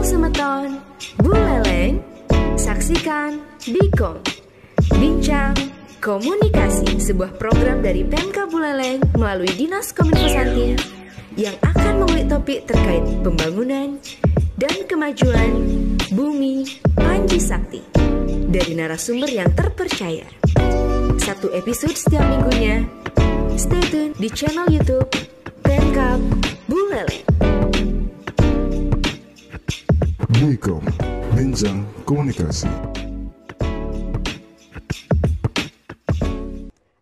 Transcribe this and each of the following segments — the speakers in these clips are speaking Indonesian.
Semeton, Buleleng, saksikan Bikom, Bincang Komunikasi, sebuah program dari Pemka Buleleng melalui Dinas Kominfo Santi yang akan mengulik topik terkait pembangunan dan kemajuan Bumi Panji Sakti dari narasumber yang terpercaya. Satu episode setiap minggunya. Stay tune di channel YouTube Pemka Buleleng. Bikom, Bincang Komunikasi.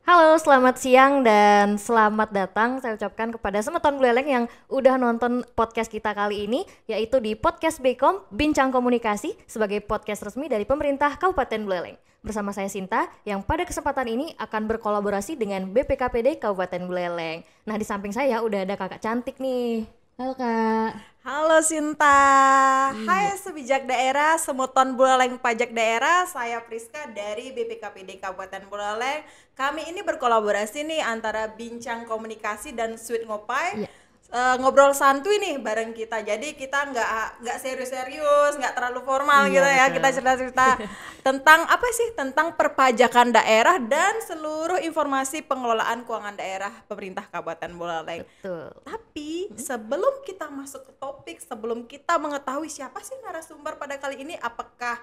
Halo, selamat siang dan selamat datang saya ucapkan kepada Semeton Buleleng yang udah nonton podcast kita kali ini, yaitu di Podcast Bikom, Bincang Komunikasi, sebagai podcast resmi dari pemerintah Kabupaten Buleleng. Bersama saya Sinta, yang pada kesempatan ini akan berkolaborasi dengan BPKPD Kabupaten Buleleng. Nah, di samping saya udah ada kakak cantik nih. Halo Kak. Halo Sinta. Hai sebijak daerah, Semeton Buleleng Pajak Daerah. Saya Priska dari BPKPD Kabupaten Buleleng. Kami ini berkolaborasi nih antara Bincang Komunikasi dan Sweet Ngopai. Ngobrol santuy nih bareng kita. Jadi kita nggak serius-serius, nggak terlalu formal gitu ya. Kita cerita-cerita tentang apa sih? Tentang perpajakan daerah dan seluruh informasi pengelolaan keuangan daerah pemerintah Kabupaten Buleleng. Betul. Tapi sebelum kita masuk ke topik, sebelum kita mengetahui siapa sih narasumber pada kali ini, apakah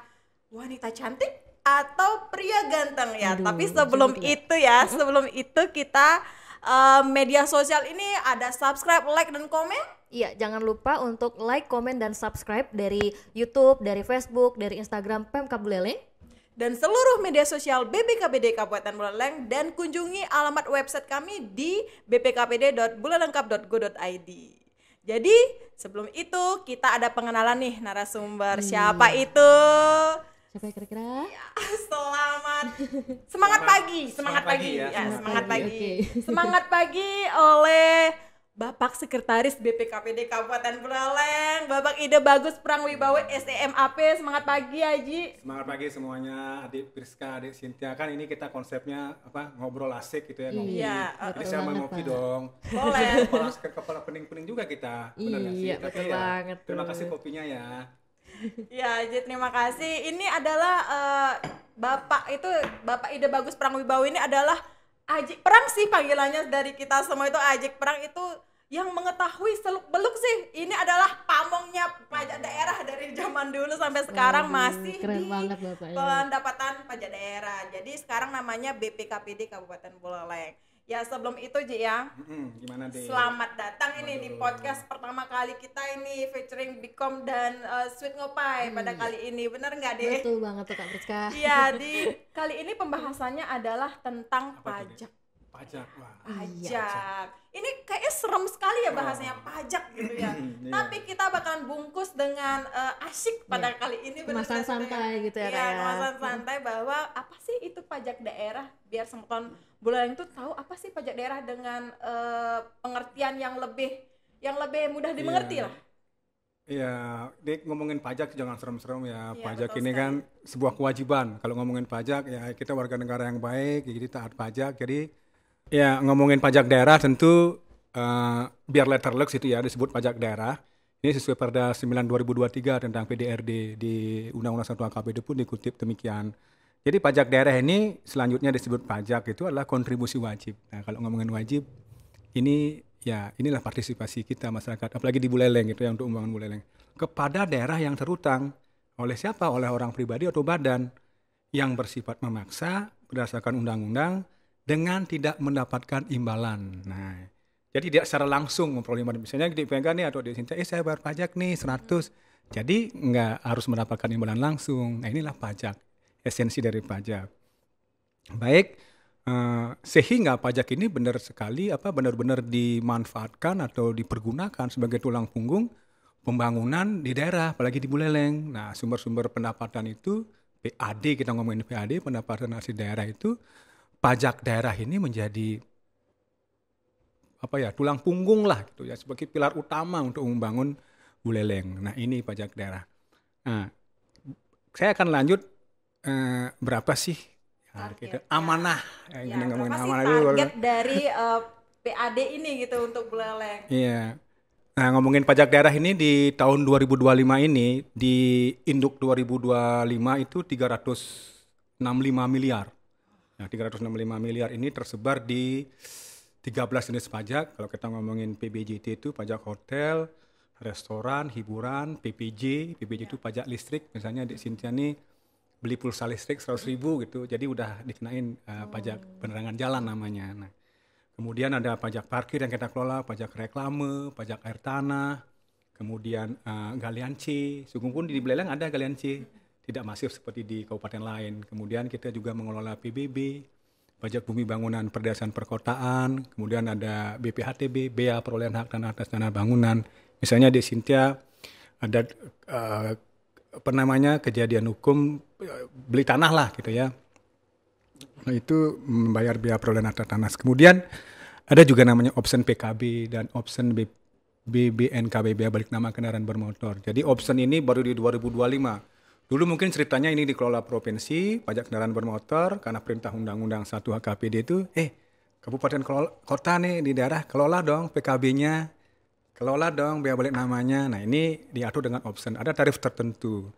wanita cantik atau pria ganteng ya? Tapi sebelum itu kita media sosial ini ada subscribe, like, dan komen. Iya, jangan lupa untuk like, komen, dan subscribe dari YouTube, dari Facebook, dari Instagram Pemka Buleleng Dan seluruh media sosial BPKPD Kabupaten Buleleng. Dan kunjungi alamat website kami di bpkpd.bulelengkap.go.id. Jadi sebelum itu kita ada pengenalan nih narasumber. Siapa itu? Siapa ya kira-kira? Ya, semangat pagi. Semangat pagi oleh Bapak Sekretaris BPKPD Kabupaten Buleleng, Bapak Ide Bagus Prangwibawa SEMAP. Semangat pagi Haji. Semangat pagi semuanya, adik Priska, adik Cynthia. Kan ini kita konsepnya apa, ngobrol asik gitu ya. Iya. Jadi saya mau ngopi dong. Boleh. Kepala pening-pening juga kita. Benar nggak sih? Iya, betul banget. Terima kasih kopinya ya. Ya, Haji, terima kasih. Ini adalah Bapak Ide Bagus Prangwibawa ini adalah Ajik Perang sih panggilannya dari kita semua itu. Ajik Perang itu yang mengetahui seluk-beluk sih. Ini adalah pamongnya pajak daerah dari zaman dulu sampai sekarang. Masih keren di banget Bapak. pendapatan pajak daerah. Jadi sekarang namanya BPKPD Kabupaten Buleleng. Ya sebelum itu Ji ya, Gimana deh? selamat datang ini di podcast pertama kali kita ini featuring Bikom dan Sweet Ngopai pada kali ini. Bener nggak deh? Betul banget tuh Kak Priska. Iya, di kali ini pembahasannya adalah tentang Apa tuh, pajak. Pajak, wah. Pajak. Ini kayaknya serem sekali ya bahasanya pajak gitu ya. Tapi kita bakalan bungkus dengan asyik pada kali ini. Kemasan santai gitu ya, Iya, Kak ya. kemasan santai bahwa apa sih itu pajak daerah, biar Semeton Buleleng itu tahu apa sih pajak daerah dengan pengertian yang lebih mudah dimengerti lah. Iya, Dik, ngomongin pajak jangan serem-serem ya. Iya, Pajak betul ini sekali. kan sebuah kewajiban. Kalau ngomongin pajak ya kita warga negara yang baik, jadi taat pajak. Jadi ya ngomongin pajak daerah tentu biar letterlux itu ya disebut pajak daerah. Ini sesuai Perda 9 2023 tentang PDRD di Undang-Undang 1 AKPD pun dikutip demikian. Jadi pajak daerah ini selanjutnya disebut pajak itu adalah kontribusi wajib. Nah, kalau ngomongin wajib ini ya inilah partisipasi kita masyarakat, apalagi di Buleleng gitu ya, untuk membangun Buleleng kepada daerah yang terutang oleh siapa? Oleh orang pribadi atau badan yang bersifat memaksa berdasarkan undang-undang dengan tidak mendapatkan imbalan. Nah, jadi tidak secara langsung memperoleh imbalan. Misalnya di PNK nih atau di Sinta, saya bayar pajak nih 100. Jadi nggak harus mendapatkan imbalan langsung. Nah, inilah pajak, esensi dari pajak. Baik. Sehingga pajak ini benar-benar dimanfaatkan atau dipergunakan sebagai tulang punggung pembangunan di daerah, apalagi di Buleleng. Nah, sumber-sumber pendapatan itu PAD, kita ngomongin PAD, pendapatan asli daerah itu, pajak daerah ini menjadi tulang punggung lah gitu ya, sebagai pilar utama untuk membangun Buleleng. Nah, ini pajak daerah. Nah, saya akan lanjut berapa sih amanah ini ngomongin amanah dulu. Target dari PAD ini gitu untuk Buleleng. Iya. Nah, ngomongin pajak daerah ini di tahun 2025 ini, di induk 2025 itu 365 miliar. Nah, 365 miliar ini tersebar di 13 jenis pajak. Kalau kita ngomongin PBJT itu pajak hotel, restoran, hiburan, PPJ itu pajak listrik. Misalnya di Cynthia nih beli pulsa listrik 100.000 gitu, jadi udah dikenain pajak penerangan jalan namanya. Nah, kemudian ada pajak parkir yang kita kelola, pajak reklame, pajak air tanah, kemudian galian C. Sungguh di Buleleng ada galian C, tidak masif seperti di kabupaten lain. Kemudian kita juga mengelola PBB, pajak bumi bangunan perdesaan perkotaan, kemudian ada BPHTB, Bea perolehan hak tanah atas tanah bangunan. Misalnya di Cynthia ada kejadian hukum beli tanah lah gitu ya. Nah, itu membayar biaya perolehan harta tanah. Kemudian ada juga namanya option PKB dan option BBNKB, biaya balik nama kendaraan bermotor. Jadi option ini baru di 2025. Dulu mungkin ceritanya ini dikelola provinsi, pajak kendaraan bermotor, karena perintah Undang-Undang 1 HKPD itu, kabupaten kota nih di daerah, kelola dong PKB-nya, kelola dong biaya balik namanya. Nah, ini diatur dengan option, ada tarif tertentu.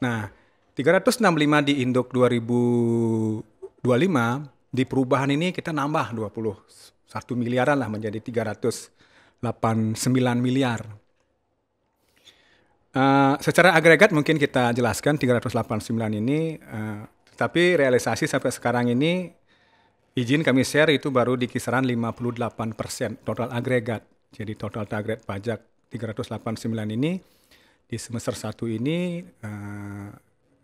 Nah, 365 di induk 2025, di perubahan ini kita nambah 21 miliaran lah menjadi 389 miliar. Secara agregat mungkin kita jelaskan 389 ini, tetapi realisasi sampai sekarang ini izin kami share itu baru di kisaran 58% total agregat. Jadi total target pajak 389 ini di semester 1 ini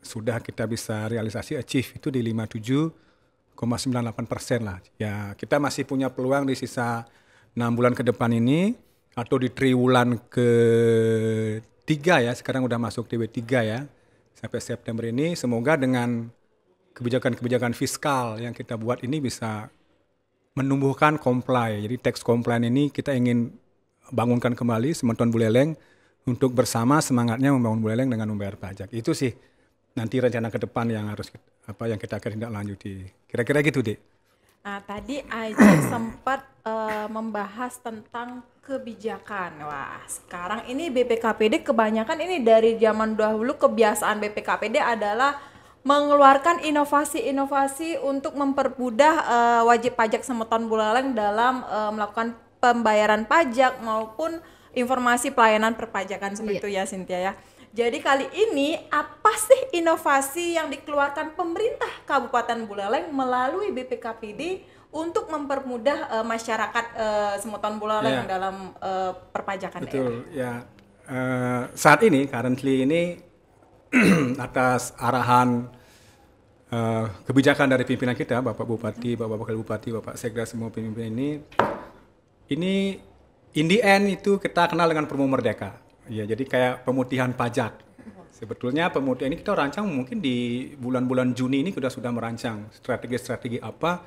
sudah kita bisa realisasi achieve itu di 57,98% lah. Ya, kita masih punya peluang di sisa 6 bulan ke depan ini atau di triwulan ke-3 ya, sekarang udah masuk TW3 ya, sampai September ini. Semoga dengan kebijakan-kebijakan fiskal yang kita buat ini bisa menumbuhkan comply. Jadi tax compliance ini kita ingin bangunkan kembali Semeton Buleleng untuk bersama semangatnya membangun Buleleng dengan membayar pajak. Itu sih nanti rencana ke depan yang harus yang kita akan tindak lanjuti. Kira-kira gitu, Dek. Nah, tadi Aji sempat membahas tentang kebijakan. Wah, sekarang ini BPKPD kebanyakan ini dari zaman dahulu kebiasaan BPKPD adalah mengeluarkan inovasi-inovasi untuk mempermudah wajib pajak Semeton Buleleng dalam melakukan pembayaran pajak maupun informasi pelayanan perpajakan seperti itu ya, Cynthia ya. Jadi kali ini apa sih inovasi yang dikeluarkan pemerintah Kabupaten Buleleng melalui BPKPD untuk mempermudah masyarakat Semeton Buleleng dalam perpajakan? Betul ya. Saat ini currently ini atas arahan kebijakan dari pimpinan kita, Bapak Bupati, Bapak Wakil Bupati, Bapak Sekda, semua pimpinan ini in the end itu kita kenal dengan Permu Merdeka. Ya, jadi kayak pemutihan pajak. Sebetulnya pemutihan ini kita rancang mungkin di bulan-bulan Juni ini kita sudah merancang strategi-strategi apa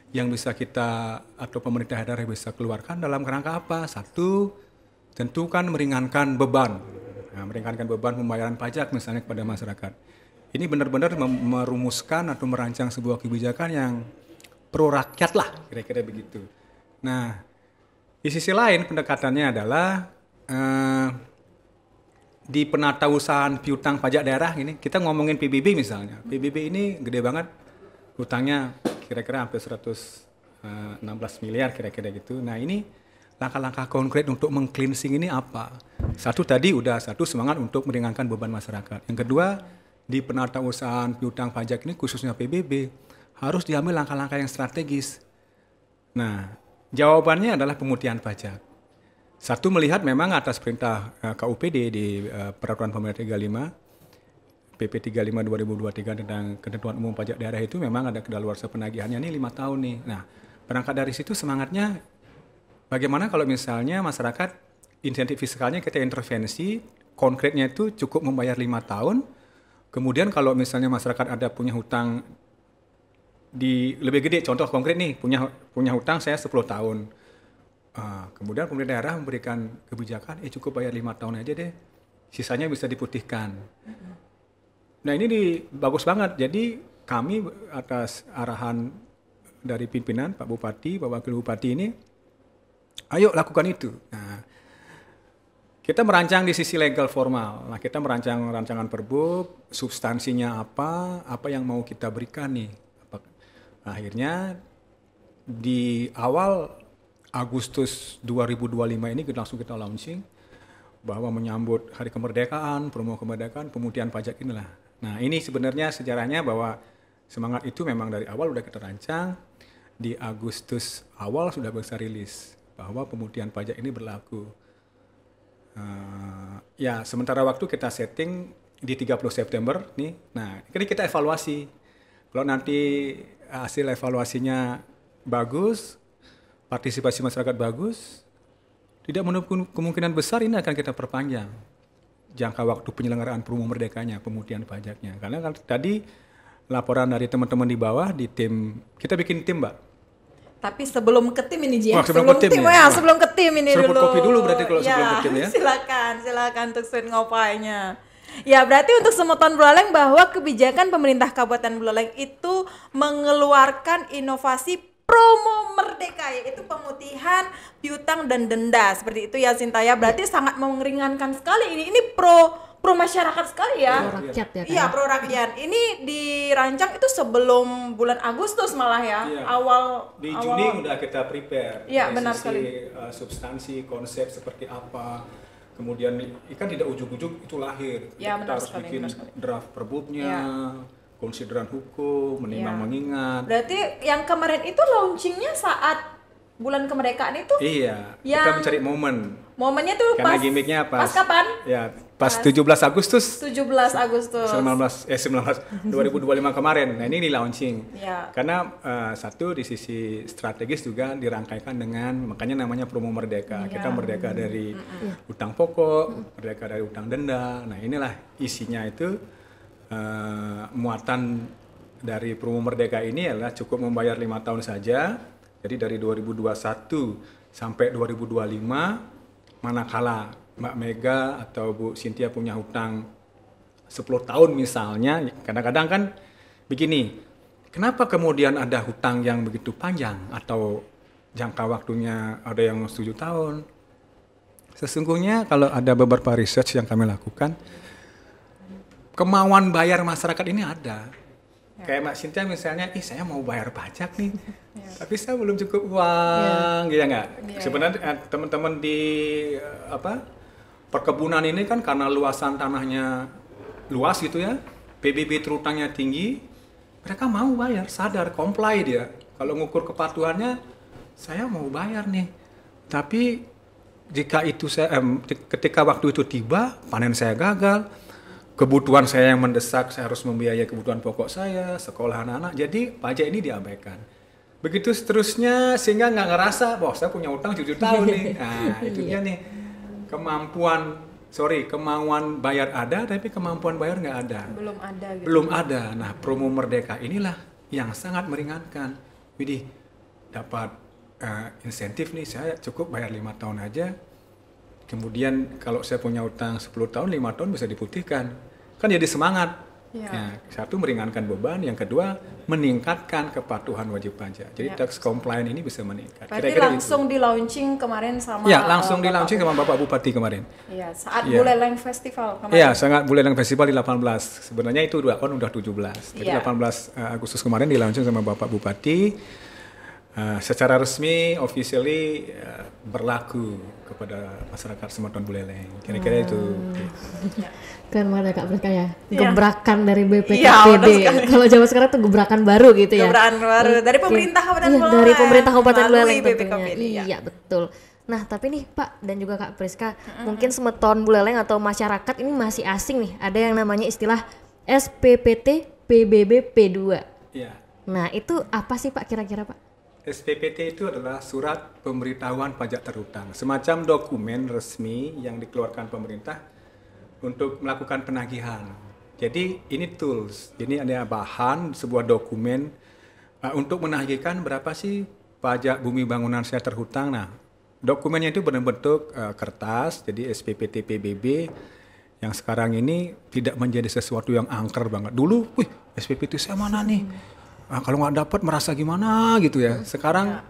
yang bisa kita atau pemerintah daerah bisa keluarkan dalam kerangka apa. Satu, tentu kan meringankan beban. Nah, meringankan beban pembayaran pajak misalnya kepada masyarakat. Ini benar-benar merumuskan atau merancang sebuah kebijakan yang pro rakyat lah, kira-kira begitu. Nah, di sisi lain pendekatannya adalah di penatausahaan piutang pajak daerah ini, kita ngomongin PBB misalnya. PBB ini gede banget, hutangnya kira-kira hampir 116 miliar kira-kira gitu. Nah, ini langkah-langkah konkret untuk meng-cleansing ini apa? Satu semangat untuk meringankan beban masyarakat. Yang kedua, di penatausahaan piutang pajak ini khususnya PBB harus diambil langkah-langkah yang strategis. Nah, jawabannya adalah pemutihan pajak. Satu, melihat memang atas perintah KUPD di Peraturan Pemerintah 35, PP 35 2023 tentang ketentuan umum pajak daerah itu memang ada kedaluarsa penagihannya nih 5 tahun nih. Nah, berangkat dari situ semangatnya bagaimana kalau misalnya masyarakat insentif fiskalnya kita intervensi, konkretnya itu cukup membayar 5 tahun, kemudian kalau misalnya masyarakat ada punya hutang di lebih gede, contoh konkret nih, punya hutang saya 10 tahun. Kemudian pemerintah daerah memberikan kebijakan, cukup bayar 5 tahun aja deh, sisanya bisa diputihkan. Nah, ini bagus banget. Jadi kami atas arahan dari pimpinan Pak Bupati, Pak Wakil Bupati ini, ayo lakukan itu. Nah, Kita merancang di sisi legal formal. Nah, kita merancang rancangan perbuk, substansinya apa yang mau kita berikan nih. Akhirnya di awal Agustus 2025 ini langsung kita launching bahwa menyambut Hari Kemerdekaan, promo kemerdekaan, pemutihan pajak inilah. Nah, ini sebenarnya sejarahnya bahwa semangat itu memang dari awal udah kita rancang. Di Agustus awal sudah bisa rilis bahwa pemutihan pajak ini berlaku. Ya, sementara waktu kita setting di 30 September nih. Nah, ini kita evaluasi. Kalau nanti hasil evaluasinya bagus, partisipasi masyarakat bagus, tidak menutup kemungkinan besar ini akan kita perpanjang jangka waktu penyelenggaraan promo merdekanya, pemutihan pajaknya. Karena kan tadi laporan dari teman-teman di bawah di tim, kita bikin tim, Mbak. Tapi sebelum ke tim ini Ji, sebelum ke tim ya? Sebelum ke tim ini Seruput dulu. kopi dulu berarti kalau sebelum ke tim ya. Silakan untuk sweet ngopainya. Ya, berarti untuk Semeton Buleleng bahwa kebijakan pemerintah Kabupaten Buleleng itu mengeluarkan inovasi promo merdeka, yaitu pemutihan piutang dan denda. Seperti itu ya Sinta ya. Berarti sangat meringankan sekali ini pro masyarakat sekali ya. Pro rakyat ya kan? Iya, pro rakyat. Ini dirancang itu sebelum bulan Agustus malah ya. Iya. Di Awal Juni udah kita prepare. Iya, dari benar sisi, sekali. Substansi, konsep seperti apa. Kemudian kan tidak ujuk-ujuk itu lahir. Ya, Kita benar harus sekali, bikin benar sekali. draft perbuknya, Iya. konsideran hukum, menimbang Iya. mengingat. Berarti yang kemarin itu launchingnya saat bulan kemerdekaan itu? Iya, kita Yang- mencari momen. Momennya tuh Karena pas gimmicknya pas kapan? Ya, pas 17 Agustus 17 Agustus. 2025 kemarin. Nah, ini di launching. Iya. Karena satu di sisi strategis juga dirangkaikan dengan makanya namanya promo merdeka. Iya. Kita merdeka dari utang pokok, merdeka dari utang denda. Nah, inilah isinya itu muatan dari promo merdeka ini adalah cukup membayar 5 tahun saja. Jadi dari 2021 sampai 2025 manakala Mbak Mega atau Bu Cynthia punya hutang 10 tahun misalnya, kadang-kadang kan begini, kenapa kemudian ada hutang yang begitu panjang atau jangka waktunya ada yang 7 tahun? Sesungguhnya kalau ada beberapa research yang kami lakukan, kemauan bayar masyarakat ini ada. Kayak Mbak Cynthia misalnya, saya mau bayar pajak nih, tapi saya belum cukup uang, gitu nggak? Sebenarnya teman-teman di perkebunan ini kan karena luasan tanahnya luas gitu ya, PBB terutangnya tinggi, mereka mau bayar, sadar, comply dia. Kalau ngukur kepatuhannya, saya mau bayar nih, tapi jika itu ketika waktu itu tiba, panen saya gagal. Kebutuhan saya yang mendesak, saya harus membiayai kebutuhan pokok saya, sekolah anak-anak, jadi pajak ini diabaikan. Begitu seterusnya sehingga nggak ngerasa, wah saya punya utang 7 tahun nih. Nah itu dia nih, kemauan bayar ada, tapi kemampuan bayar nggak ada. Belum ada gitu. Belum ada. Nah promo merdeka inilah yang sangat meringankan. Widih, dapat insentif nih, saya cukup bayar 5 tahun aja. Kemudian kalau saya punya utang 10 tahun, 5 tahun bisa diputihkan. Kan jadi semangat. Ya. Nah, satu meringankan beban, yang kedua meningkatkan kepatuhan wajib pajak. Jadi tax compliance ini bisa meningkat. Berarti langsung di launching kemarin sama Ya, langsung di launching sama Bapak Bupati kemarin. Iya, saat Ya. Buleleng Festival kemarin. Iya, sangat Buleleng Festival di 18. Sebenarnya itu udah 17. Jadi Ya. 18 Agustus kemarin di launching sama Bapak Bupati. Secara resmi, officially berlaku kepada masyarakat Semeton Buleleng. Kira-kira itu. Keren banget ya Kak Priska ya, Iya. gebrakan dari Iya, BPKPD. benar sekali. Kalau zaman sekarang tuh gebrakan baru gitu ya. Gebrakan baru dari Oke. pemerintah Kabupaten Iya, Buleleng. dari pemerintah Kabupaten Melalui Buleleng tentunya. BPKPD, ya. Iya, betul. Nah, tapi nih Pak dan juga Kak Priska, mungkin Semeton Buleleng atau masyarakat ini masih asing nih. Ada yang namanya istilah SPPT PBB P2. Iya. Nah, itu apa sih Pak kira-kira Pak? SPPT itu adalah surat pemberitahuan pajak terhutang, semacam dokumen resmi yang dikeluarkan pemerintah untuk melakukan penagihan. Jadi ini tools, ini ada bahan sebuah dokumen untuk menagihkan berapa sih pajak bumi bangunan saya terhutang. Nah, dokumennya itu berbentuk kertas, jadi SPPT PBB yang sekarang ini tidak menjadi sesuatu yang angker banget. Dulu, SPPT saya mana nih? Kalau nggak dapat merasa gimana gitu ya. Sekarang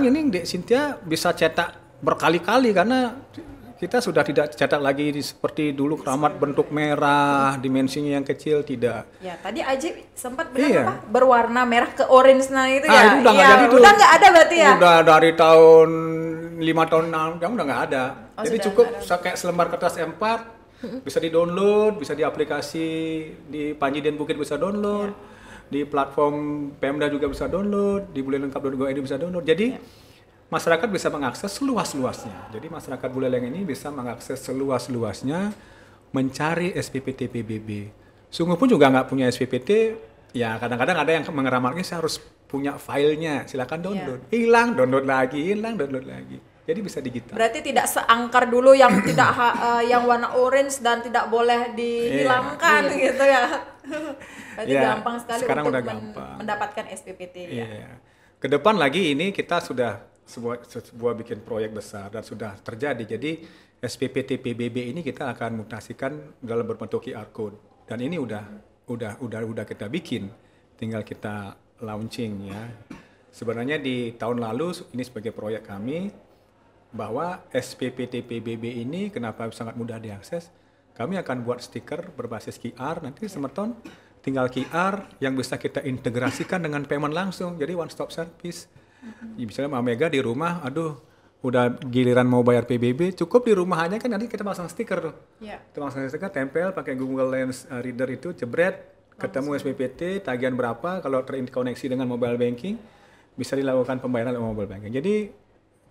ini Dek Cynthia bisa cetak berkali-kali karena kita sudah tidak cetak lagi seperti dulu keramat bentuk merah, dimensinya yang kecil, tidak. Ya, tadi Aji sempat bilang Iya. apa? Berwarna merah ke orange nah itu ya. Itu udah nggak jadi tuh. Udah nggak ada berarti ya? Udah dari tahun 5 tahun yang udah nggak ada. Oh, Jadi sudah cukup nggak ada. kayak selembar kertas A4 bisa di-download, bisa di aplikasi di Panji Den Bukit bisa download, di platform Pemda juga bisa download, di bulelengkap.go.id bisa download. Jadi masyarakat bisa mengakses seluas-luasnya. Jadi masyarakat Buleleng ini bisa mengakses seluas-luasnya mencari SPPT PBB. Sungguh pun juga nggak punya SPPT, ya kadang-kadang ada yang mengeramatnya saya harus punya filenya, silakan download. Hilang, download lagi, hilang, download lagi. Jadi bisa digital. Berarti tidak seangkar dulu yang tidak yang warna orange dan tidak boleh dihilangkan gitu ya. Berarti Iya, gampang sekali sekarang untuk udah gampang. mendapatkan SPPT ya. Iya. Ke depan lagi ini kita sudah sebuah bikin proyek besar dan sudah terjadi. Jadi SPPT PBB ini kita akan mutasikan dalam berbentuk QR code. Dan ini udah kita bikin, tinggal kita launching ya. Sebenarnya di tahun lalu ini sebagai proyek kami bahwa SPPT PBB ini kenapa sangat mudah diakses. Kami akan buat stiker berbasis QR, nanti Semeton tinggal QR yang bisa kita integrasikan dengan payment langsung. Jadi one stop service. Misalnya Mbak Mega di rumah, aduh udah giliran mau bayar PBB, cukup di rumah aja kan nanti kita pasang stiker tuh. Iya. Kita pasang stiker, tempel pakai Google Lens Reader itu, jebret, ketemu SPPT, tagihan berapa, kalau terkoneksi dengan mobile banking, bisa dilakukan pembayaran lewat mobile banking. Jadi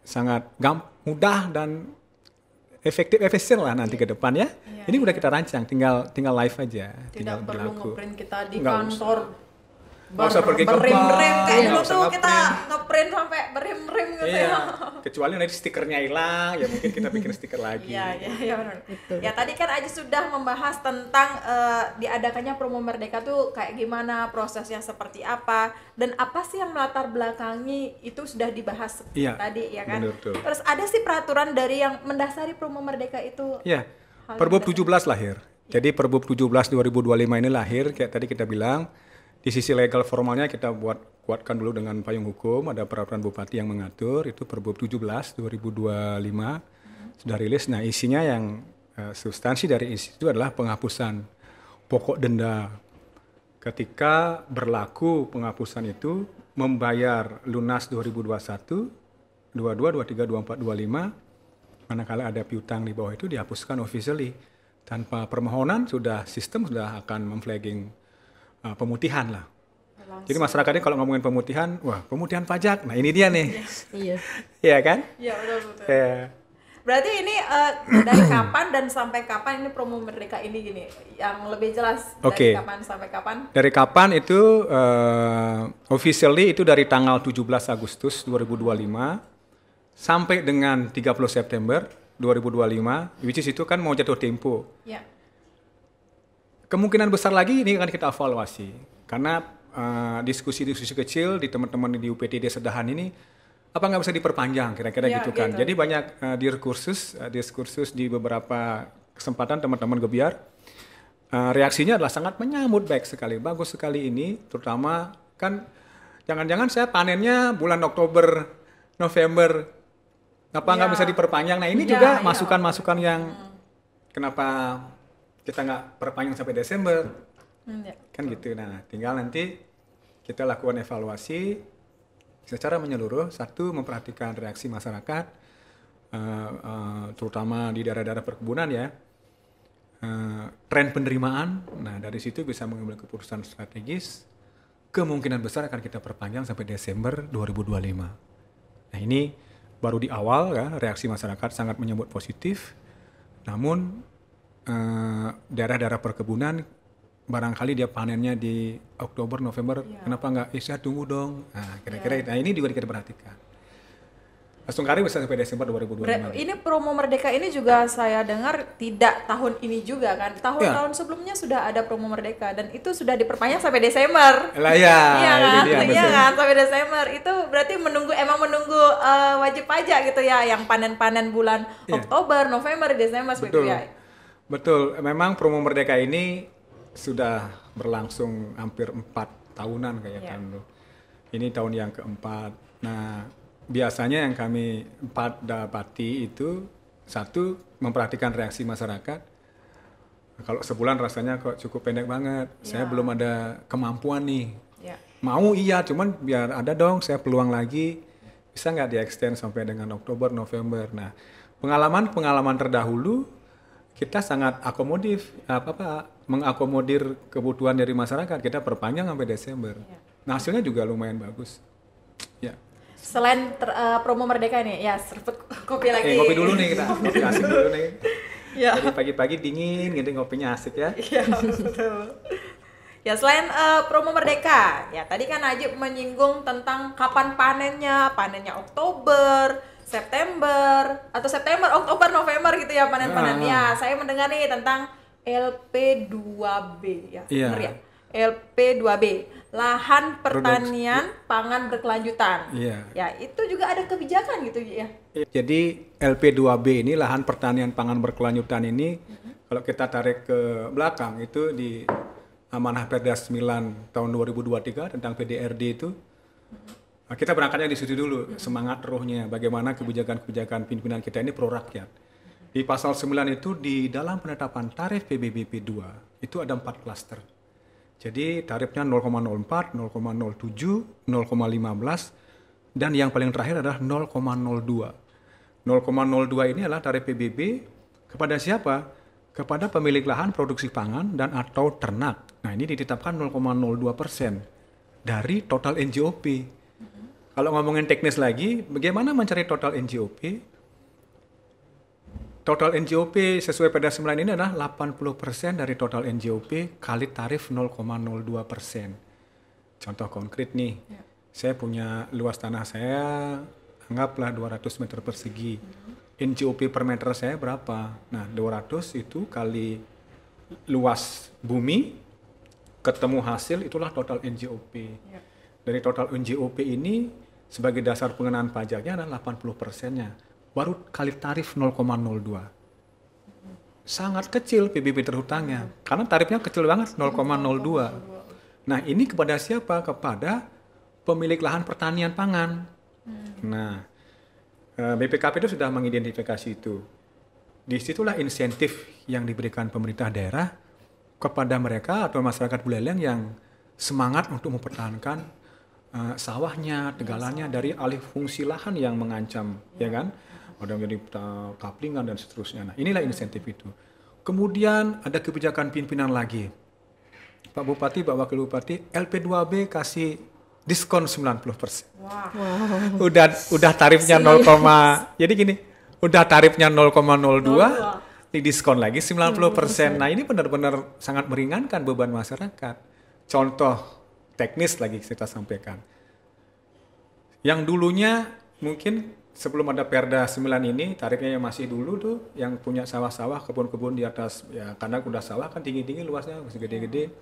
sangat mudah dan efektif, efisien lah nanti ke depan ya. Ini udah kita rancang, tinggal live aja, tinggal Tidak perlu berlaku. ngeprint kita di Nggak kantor. Nggak usah pergi ke Berim-berim bank, kayak nggak dulu usah tuh kita ngeprint. ngeprint sampai berim-berim gitu Iya, ya. kecuali nanti stikernya hilang, ya mungkin kita bikin stiker lagi. Iya benar. Ya tadi kan Aji sudah membahas tentang diadakannya promo Merdeka tuh kayak gimana, prosesnya seperti apa, dan apa sih yang melatar belakangi itu sudah dibahas Iya, tadi ya kan. benar tuh. Terus ada sih peraturan dari yang mendasari promo Merdeka itu. Iya, Hal Perbup yang 17 lahir. Jadi Perbup 17 2025 ini lahir, kayak tadi kita bilang, di sisi legal formalnya kita kuatkan dulu dengan payung hukum, ada peraturan bupati yang mengatur, itu Perbup 17 2025 sudah rilis. Nah isinya yang substansi dari isi itu adalah penghapusan pokok denda. Ketika berlaku penghapusan itu, membayar lunas 2021, 22, 23, 24, 25, manakala ada piutang di bawah itu dihapuskan officially. Tanpa permohonan sistem sudah akan memflagging pemutihan lah. Jadi masyarakatnya kalau ngomongin pemutihan, wah pemutihan pajak, nah ini dia nih. Iya. Iya kan? Iya betul. Ya. Berarti ini dari kapan dan sampai kapan ini promo Merdeka ini gini? Yang lebih jelas Oke. dari kapan sampai kapan? Dari kapan itu officially itu dari tanggal 17 Agustus 2025 sampai dengan 30 September 2025, which is itu kan mau jatuh tempo. Ya. Kemungkinan besar lagi ini akan kita evaluasi karena diskusi-diskusi kecil di teman-teman di UPTD Sedahan ini apa nggak bisa diperpanjang kira-kira Ya, gitu kan. gitu. Jadi banyak diskursus di beberapa kesempatan teman-teman Gebiar reaksinya adalah sangat menyambut baik sekali, bagus sekali ini, terutama kan jangan-jangan saya panennya bulan Oktober, November, apa nggak Ya. bisa diperpanjang. Nah ini Ya, juga ya. masukan-masukan yang kenapa kita nggak perpanjang sampai Desember, Ya. kan gitu. Nah tinggal nanti kita lakukan evaluasi secara menyeluruh. Satu, memperhatikan reaksi masyarakat, terutama di daerah-daerah perkebunan ya, tren penerimaan. Nah dari situ bisa mengambil keputusan strategis. Kemungkinan besar akan kita perpanjang sampai Desember 2025. Nah ini baru di awal ya, reaksi masyarakat sangat menyambut positif. Namun daerah-daerah perkebunan barangkali dia panennya di Oktober, November, kenapa nggak saya tunggu dong? Nah kira-kira nah ini juga kita perhatikan. Langsung kali bisa sampai Desember 2025. Ini promo Merdeka ini juga saya dengar tidak tahun ini juga kan. Tahun-tahun sebelumnya sudah ada promo Merdeka dan itu sudah diperpanjang sampai Desember. Lah ya, Iya ini kan? dia, Iya betul. kan sampai Desember. Itu berarti menunggu wajib pajak gitu ya, yang panen-panen bulan Iya. Oktober, November, Desember seperti itu Betul. ya. Betul, memang promo Merdeka ini sudah berlangsung hampir 4 tahunan kayak Iya. kan. Ini tahun yang keempat. Nah, biasanya yang kami dapati itu Satu, memperhatikan reaksi masyarakat. Kalau sebulan rasanya kok cukup pendek banget. Saya belum ada kemampuan nih. Ya. Mau iya, cuman biar ada dong saya peluang lagi. Bisa nggak di-extend sampai dengan Oktober, November. Nah, pengalaman terdahulu kita sangat mengakomodir kebutuhan dari masyarakat. Kita perpanjang sampai Desember. Nah, hasilnya juga lumayan bagus. Ya. Selain promo Merdeka nih, ya serput kopi lagi. Ngopi dulu nih kita. Ngopi asik dulu nih. Ya. Jadi pagi-pagi dingin gitu ngopinya asik ya. Iya, betul. Ya, selain promo Merdeka, ya tadi kan Najib menyinggung tentang kapan panennya Oktober, September, atau September, Oktober, November gitu ya panen-panen. Ya, saya mendengar nih tentang LP2B ya. Iya. Benar ya? LP2B, lahan pertanian pangan berkelanjutan. Iya. Ya, itu juga ada kebijakan gitu ya. Jadi LP2B ini lahan pertanian pangan berkelanjutan ini kalau kita tarik ke belakang itu di Amanah Perda 9 tahun 2023 tentang PDRD itu kita berangkatnya di situ dulu, semangat rohnya bagaimana kebijakan-kebijakan pimpinan kita ini pro rakyat. Di pasal 9 itu di dalam penetapan tarif PBBP 2 itu ada 4 klaster. Jadi tarifnya 0,04, 0,07, 0,15 dan yang paling terakhir adalah 0,02. 0,02 ini adalah tarif PBB kepada siapa? Kepada pemilik lahan produksi pangan dan atau ternak. Nah, ini ditetapkan 0,02% dari total NJOP. Kalau ngomongin teknis lagi, bagaimana mencari total NJOP? Total NJOP sesuai Perda 9 ini adalah 80% dari total NJOP kali tarif 0,02%. Contoh konkret nih, saya punya luas tanah saya, anggaplah 200 meter persegi. NJOP per meter saya berapa? Nah, 200 itu kali luas bumi, ketemu hasil, itulah total NJOP. Dari total NJOP ini, sebagai dasar pengenaan pajaknya adalah 80%-nya. Baru kali tarif 0,02. Sangat kecil PBB terhutangnya. Karena tarifnya kecil banget, 0,02. Nah, ini kepada siapa? Kepada pemilik lahan pertanian pangan. Nah, BPKP itu sudah mengidentifikasi itu. Disitulah insentif yang diberikan pemerintah daerah kepada mereka atau masyarakat Buleleng yang semangat untuk mempertahankan sawahnya, tegalannya dari alih fungsi lahan yang mengancam, ya kan? Ada menjadi kaplingan dan seterusnya. Nah, inilah insentif itu. Kemudian ada kebijakan pimpinan lagi. Pak Bupati, Pak Wakil Bupati, LP2B kasih diskon 90%. Wah. Udah tarifnya 0, jadi gini, udah tarifnya 0,02, didiskon lagi 90%. Nah, ini benar-benar sangat meringankan beban masyarakat. Contoh teknis lagi kita sampaikan. Yang dulunya mungkin sebelum ada Perda 9 ini, tarifnya yang masih dulu tuh, yang punya sawah-sawah, kebun-kebun di atas, ya karena udah sawah kan tinggi-tinggi luasnya, masih gede-gede,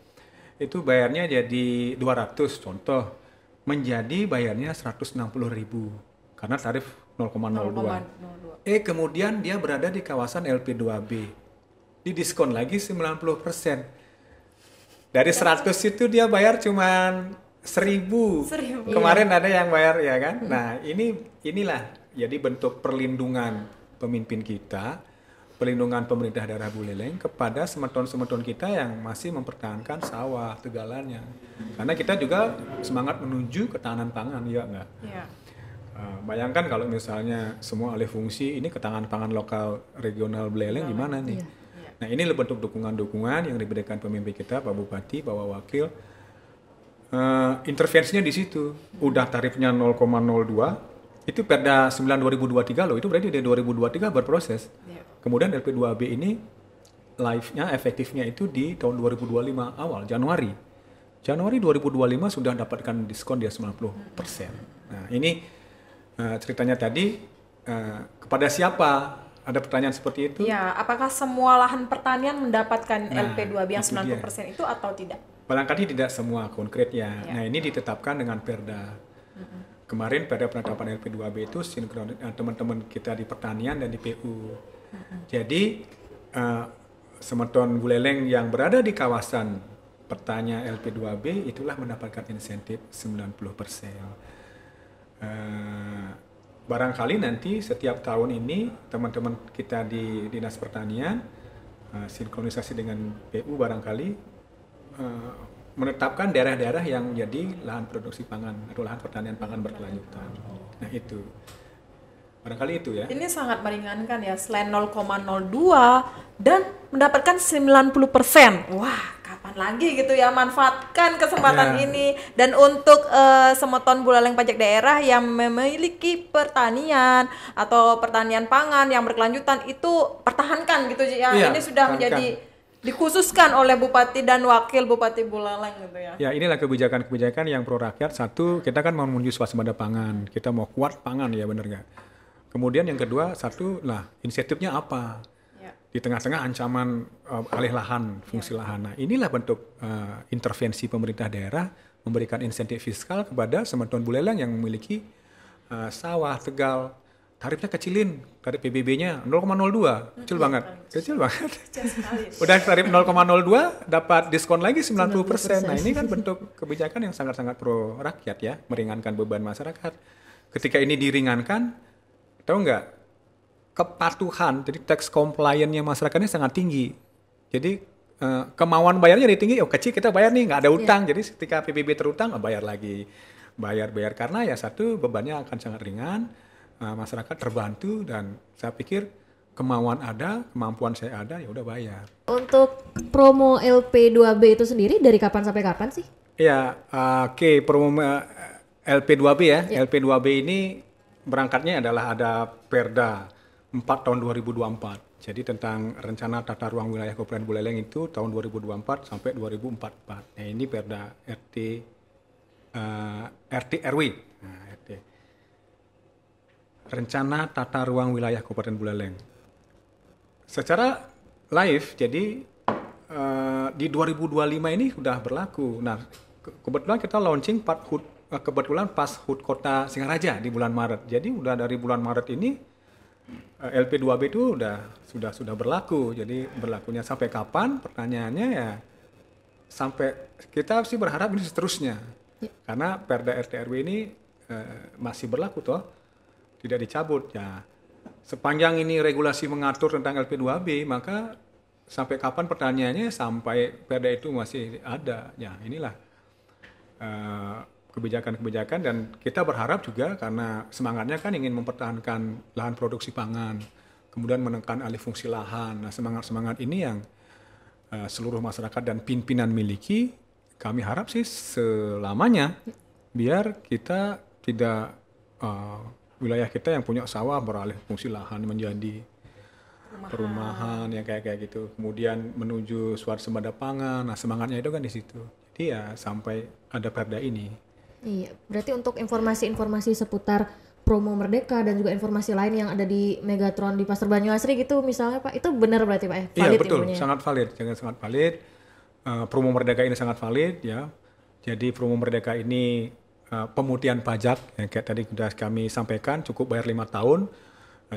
itu bayarnya jadi 200 contoh, menjadi bayarnya 160.000 karena tarif 0,02. Kemudian dia berada di kawasan LP2B, didiskon lagi 90%. Dari 100 itu dia bayar cuman 1.000. Kemarin ada yang bayar, ya kan? Nah, inilah jadi bentuk perlindungan pemimpin kita, perlindungan pemerintah daerah Buleleng kepada semeton-semeton kita yang masih mempertahankan sawah, tegalannya. Karena kita juga semangat menuju ketahanan pangan, ya enggak? Ya. Bayangkan kalau misalnya semua alih fungsi, ini ketahanan pangan lokal regional Buleleng gimana nih? Nah, ini bentuk dukungan-dukungan yang diberikan pemimpin kita, Pak Bupati, Pak Wakil. Intervensinya di situ. Udah tarifnya 0,02. Itu Perda 9 2023 loh, itu berarti dari 2023 berproses. Kemudian LP2B ini live-nya, efektifnya itu di tahun 2025 awal, Januari 2025 sudah dapatkan diskon dia 90%. Nah, ini ceritanya tadi kepada siapa? Ada pertanyaan seperti itu? Ya, apakah semua lahan pertanian mendapatkan LP2B yang 90% itu atau tidak? Barangkali tidak semua konkretnya. Nah, ini ditetapkan dengan Perda. Kemarin pada penetapan LP2B itu sinkron teman-teman kita di pertanian dan di PU. Jadi semeton Buleleng yang berada di kawasan pertanian LP2B itulah mendapatkan insentif 90%. barangkali nanti setiap tahun ini teman-teman kita di Dinas Pertanian sinkronisasi dengan PU barangkali menetapkan daerah-daerah yang menjadi lahan produksi pangan atau lahan pertanian pangan berkelanjutan. Nah itu, barangkali itu ya. Ini sangat meringankan ya, selain 0,02 dan mendapatkan 90%. Wah, kapan lagi gitu ya, manfaatkan kesempatan ini. Dan untuk semeton Buleleng pajak daerah yang memiliki pertanian atau pertanian pangan yang berkelanjutan itu pertahankan gitu ya. Iya, ini sudah menjadi dikhususkan oleh Bupati dan Wakil Bupati Buleleng gitu ya. Ya inilah kebijakan-kebijakan yang pro rakyat. Satu, kita kan mau menuju swasembada pangan, kita mau kuat pangan ya, bener nggak? Kemudian yang kedua, satu lah insentifnya apa? Ya. Di tengah-tengah ancaman alih lahan, fungsi lahan. Nah inilah bentuk intervensi pemerintah daerah memberikan insentif fiskal kepada semeton Buleleng yang memiliki sawah, tegal. Tarifnya kecilin, tarif PBB-nya 0,02, kecil banget. Udah tarif 0,02 dapat diskon lagi 90%. Nah ini kan bentuk kebijakan yang sangat-sangat pro rakyat ya, meringankan beban masyarakat. Ketika ini diringankan, tahu nggak, kepatuhan, jadi tax compliance-nya masyarakat ini sangat tinggi. Jadi kemauan bayarnya jadi tinggi, kecil kita bayar nih, nggak ada utang. Jadi ketika PBB terutang, bayar lagi. Bayar karena ya satu, bebannya akan sangat ringan. Masyarakat terbantu dan saya pikir kemauan ada, kemampuan saya ada, ya udah bayar. Untuk promo LP2B itu sendiri dari kapan sampai kapan sih? Ya, oke, promo LP2B ya. LP2B ini berangkatnya adalah ada Perda 4 tahun 2024. Jadi tentang rencana tata ruang wilayah Kabupaten Buleleng itu tahun 2024 sampai 2044. Nah, ini Perda RT RW. Nah, Rencana Tata Ruang Wilayah Kabupaten Buleleng. Secara live, jadi di 2025 ini sudah berlaku. Nah, kebetulan kita launching kebetulan pas HUT Kota Singaraja di bulan Maret. Jadi udah dari bulan Maret ini LP2B itu sudah berlaku. Jadi berlakunya sampai kapan? Pertanyaannya ya sampai kita sih berharap ini seterusnya. Karena Perda RT RW ini masih berlaku toh. Tidak dicabut ya. Sepanjang ini regulasi mengatur tentang LP2B, maka sampai kapan pertanyaannya sampai perda itu masih ada. Ya, inilah kebijakan-kebijakan dan kita berharap juga karena semangatnya kan ingin mempertahankan lahan produksi pangan, kemudian menekan alih fungsi lahan. Nah, semangat-semangat ini yang seluruh masyarakat dan pimpinan miliki, kami harap sih selamanya biar kita tidak wilayah kita yang punya sawah beralih fungsi lahan menjadi perumahan yang kayak gitu. Kemudian menuju swasembada pangan. Nah, semangatnya itu kan di situ. Jadi ya sampai ada perda ini. Iya, berarti untuk informasi-informasi seputar promo Merdeka dan juga informasi lain yang ada di Megatron di Pasar Banyuasri gitu misalnya Pak, itu benar berarti Pak ya? Valid iya betul, ilmunya. Sangat valid, sangat valid. Promo Merdeka ini sangat valid ya. Jadi promo Merdeka ini pemutihan pajak yang kayak tadi sudah kami sampaikan cukup bayar 5 tahun.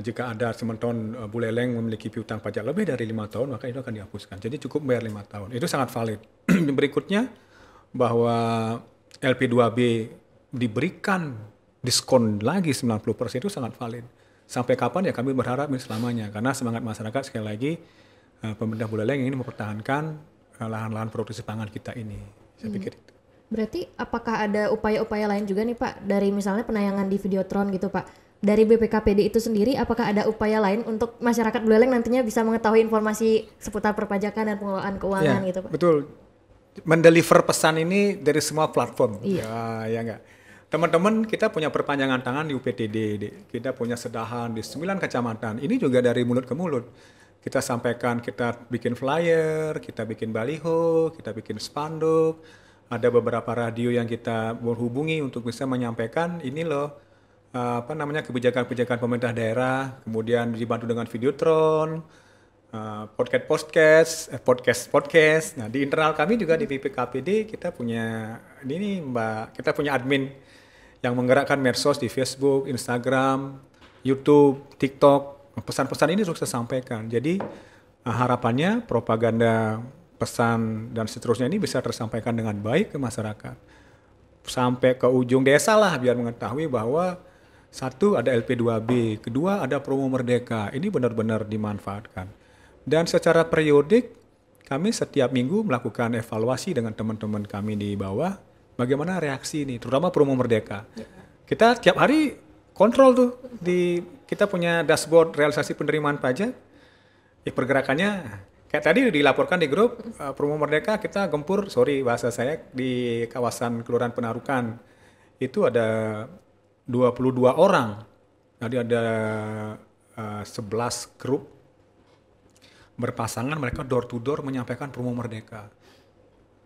Jika ada semeton Buleleng memiliki piutang pajak lebih dari 5 tahun maka itu akan dihapuskan. Jadi cukup bayar 5 tahun. Itu sangat valid. Berikutnya bahwa LP2B diberikan diskon lagi 90% itu sangat valid. Sampai kapan ya kami berharap ini selamanya karena semangat masyarakat sekali lagi pemerintah Buleleng ingin mempertahankan lahan-lahan produksi pangan kita ini. Saya pikir itu. Berarti apakah ada upaya-upaya lain juga nih Pak dari misalnya penayangan di Videotron gitu Pak, dari BPKPD itu sendiri apakah ada upaya lain untuk masyarakat Buleleng nantinya bisa mengetahui informasi seputar perpajakan dan pengelolaan keuangan ya, gitu Pak? Betul, mendeliver pesan ini dari semua platform. Ya enggak. Teman-teman kita punya perpanjangan tangan di UPTD, kita punya sedahan di 9 kecamatan, ini juga dari mulut ke mulut. Kita sampaikan, kita bikin flyer, kita bikin baliho, kita bikin spanduk. Ada beberapa radio yang kita menghubungi untuk bisa menyampaikan ini loh kebijakan-kebijakan pemerintah daerah, kemudian dibantu dengan Videotron, podcast. Nah, di internal kami juga di BPKPD kita punya kita punya admin yang menggerakkan medsos di Facebook, Instagram, YouTube, TikTok. Pesan-pesan ini terus kita sampaikan. Jadi harapannya propaganda pesan dan seterusnya ini bisa tersampaikan dengan baik ke masyarakat sampai ke ujung desa lah biar mengetahui bahwa Satu ada LP2B, kedua ada promo Merdeka. Ini benar-benar dimanfaatkan. Dan secara periodik kami setiap minggu melakukan evaluasi dengan teman-teman kami di bawah bagaimana reaksi ini, terutama promo Merdeka. Kita tiap hari kontrol tuh kita punya dashboard realisasi penerimaan pajak. Pergerakannya kayak tadi dilaporkan di grup promo Merdeka kita gempur, sorry bahasa saya, di kawasan Kelurahan Penarukan. Itu ada 22 orang. Jadi ada 11 grup berpasangan, mereka door to door menyampaikan promo Merdeka.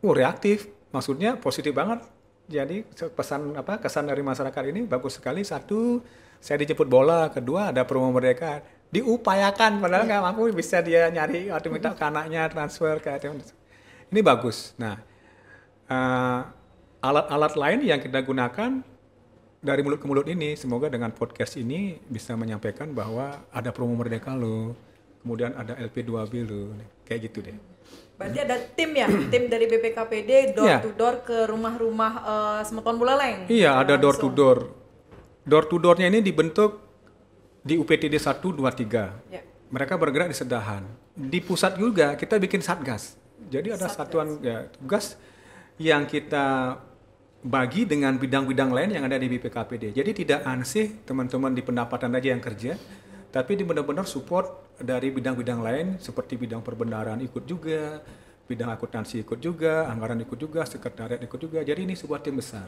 Reaktif, maksudnya positif banget. Jadi kesan dari masyarakat ini bagus sekali. Satu, saya dijemput bola. Kedua, ada promo Merdeka. Diupayakan, padahal nggak mampu, bisa dia nyari atau minta ke anaknya transfer ke ATM. Ini bagus. Nah, alat-alat lain yang kita gunakan dari mulut ke mulut ini, semoga dengan podcast ini bisa menyampaikan bahwa ada promo Merdeka loh. Kemudian ada LP2B loh, kayak gitu deh. Berarti ada tim ya, tim dari BPKPD door to door ke rumah-rumah Semeton Buleleng. Iya, ada door to door. Door to doornya ini dibentuk di UPTD 1, 2, 3. Ya. Mereka bergerak di Sedahan. Di pusat juga kita bikin satgas. Jadi ada satuan tugas yang kita bagi dengan bidang-bidang lain yang ada di BPKPD. Jadi tidak ansih teman-teman di pendapatan aja yang kerja, tapi di benar-benar support dari bidang-bidang lain seperti bidang perbendaharaan ikut juga, bidang akuntansi ikut juga, anggaran ikut juga, sekretariat ikut juga. Jadi ini sebuah tim besar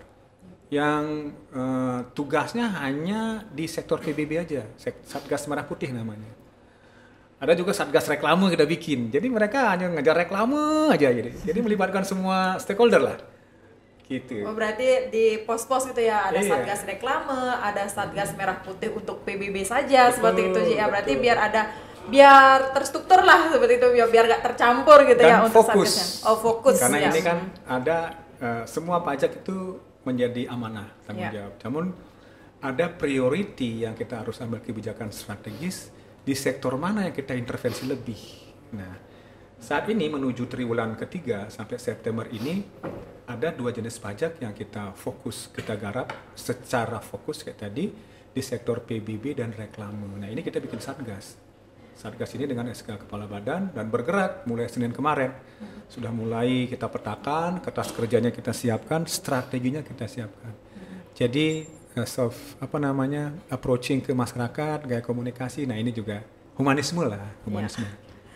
yang tugasnya hanya di sektor PBB aja, Satgas Merah Putih namanya. Ada juga Satgas Reklame kita bikin. Jadi mereka hanya ngejar reklame aja jadi melibatkan semua stakeholder lah. Gitu. Oh, berarti di pos-pos gitu ya, ada Satgas Reklame, ada Satgas Merah Putih untuk PBB saja, seperti itu ya. Berarti biar terstruktur lah seperti itu, biar gak tercampur gitu. Dan ya untuk satgasnya. Oh, fokus. Karena ini kan ada semua pajak itu menjadi amanah tanggung jawab. Namun ada priority yang kita harus ambil kebijakan strategis di sektor mana yang kita intervensi lebih. Nah, saat ini menuju triwulan ketiga sampai September ini ada 2 jenis pajak yang kita garap secara fokus kayak tadi di sektor PBB dan reklame. Nah, ini kita bikin satgas. Satgas ini dengan SK Kepala Badan dan bergerak mulai Senin kemarin. Sudah mulai kita petakan, kertas kerjanya kita siapkan, strateginya kita siapkan. Jadi approaching ke masyarakat, gaya komunikasi. Nah, ini juga humanisme lah, humanisme. Ya.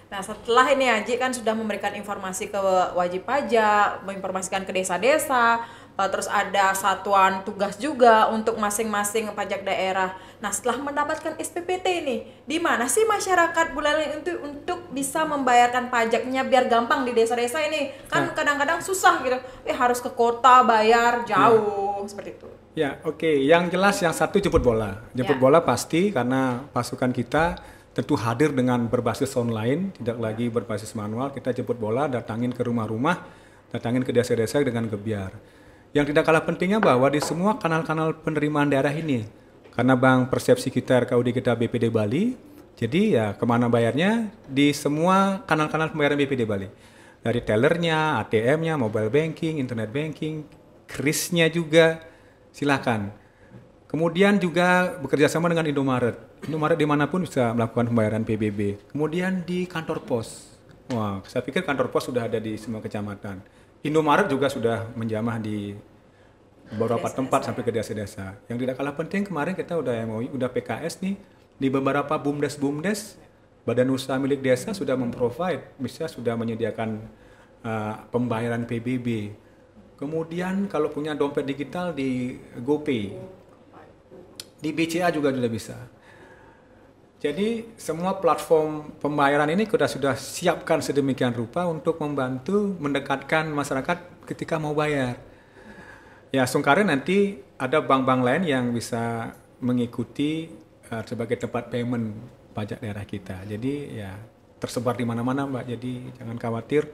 Nah, setelah ini Haji kan sudah memberikan informasi ke wajib pajak, menginformasikan ke desa-desa, terus ada satuan tugas juga untuk masing-masing pajak daerah. Nah, setelah mendapatkan SPPT ini, di mana sih masyarakat Buleleng itu untuk bisa membayarkan pajaknya biar gampang di desa-desa ini? Kan kadang-kadang susah gitu, harus ke kota bayar jauh seperti itu. Ya, oke. Yang jelas yang satu jemput bola. Jemput bola pasti karena pasukan kita tentu hadir dengan berbasis online, tidak lagi berbasis manual. Kita jemput bola, datangin ke rumah-rumah, datangin ke desa-desa dengan gebiar. Yang tidak kalah pentingnya bahwa di semua kanal-kanal penerimaan daerah ini, karena bank persepsi kita RKUD kita BPD Bali, jadi ya kemana bayarnya di semua kanal-kanal pembayaran BPD Bali. Dari tellernya, ATM-nya, mobile banking, internet banking, KRIS-nya juga, silakan. Kemudian juga bekerja sama dengan Indomaret. Indomaret dimanapun bisa melakukan pembayaran PBB. Kemudian di kantor pos. Wah, saya pikir kantor pos sudah ada di semua kecamatan. Indomaret juga sudah menjamah di beberapa tempat sampai ke desa-desa. Yang tidak kalah penting kemarin kita udah MOU, udah PKS nih di beberapa bumdes, badan usaha milik desa sudah memprovide, bisa sudah menyediakan pembayaran PBB. Kemudian kalau punya dompet digital di GoPay. Di BCA juga sudah bisa. Jadi semua platform pembayaran ini kita sudah siapkan sedemikian rupa untuk membantu mendekatkan masyarakat ketika mau bayar. Ya, sungkarnya nanti ada bank-bank lain yang bisa mengikuti sebagai tempat payment pajak daerah kita. Jadi ya tersebar di mana-mana Mbak. Jadi jangan khawatir.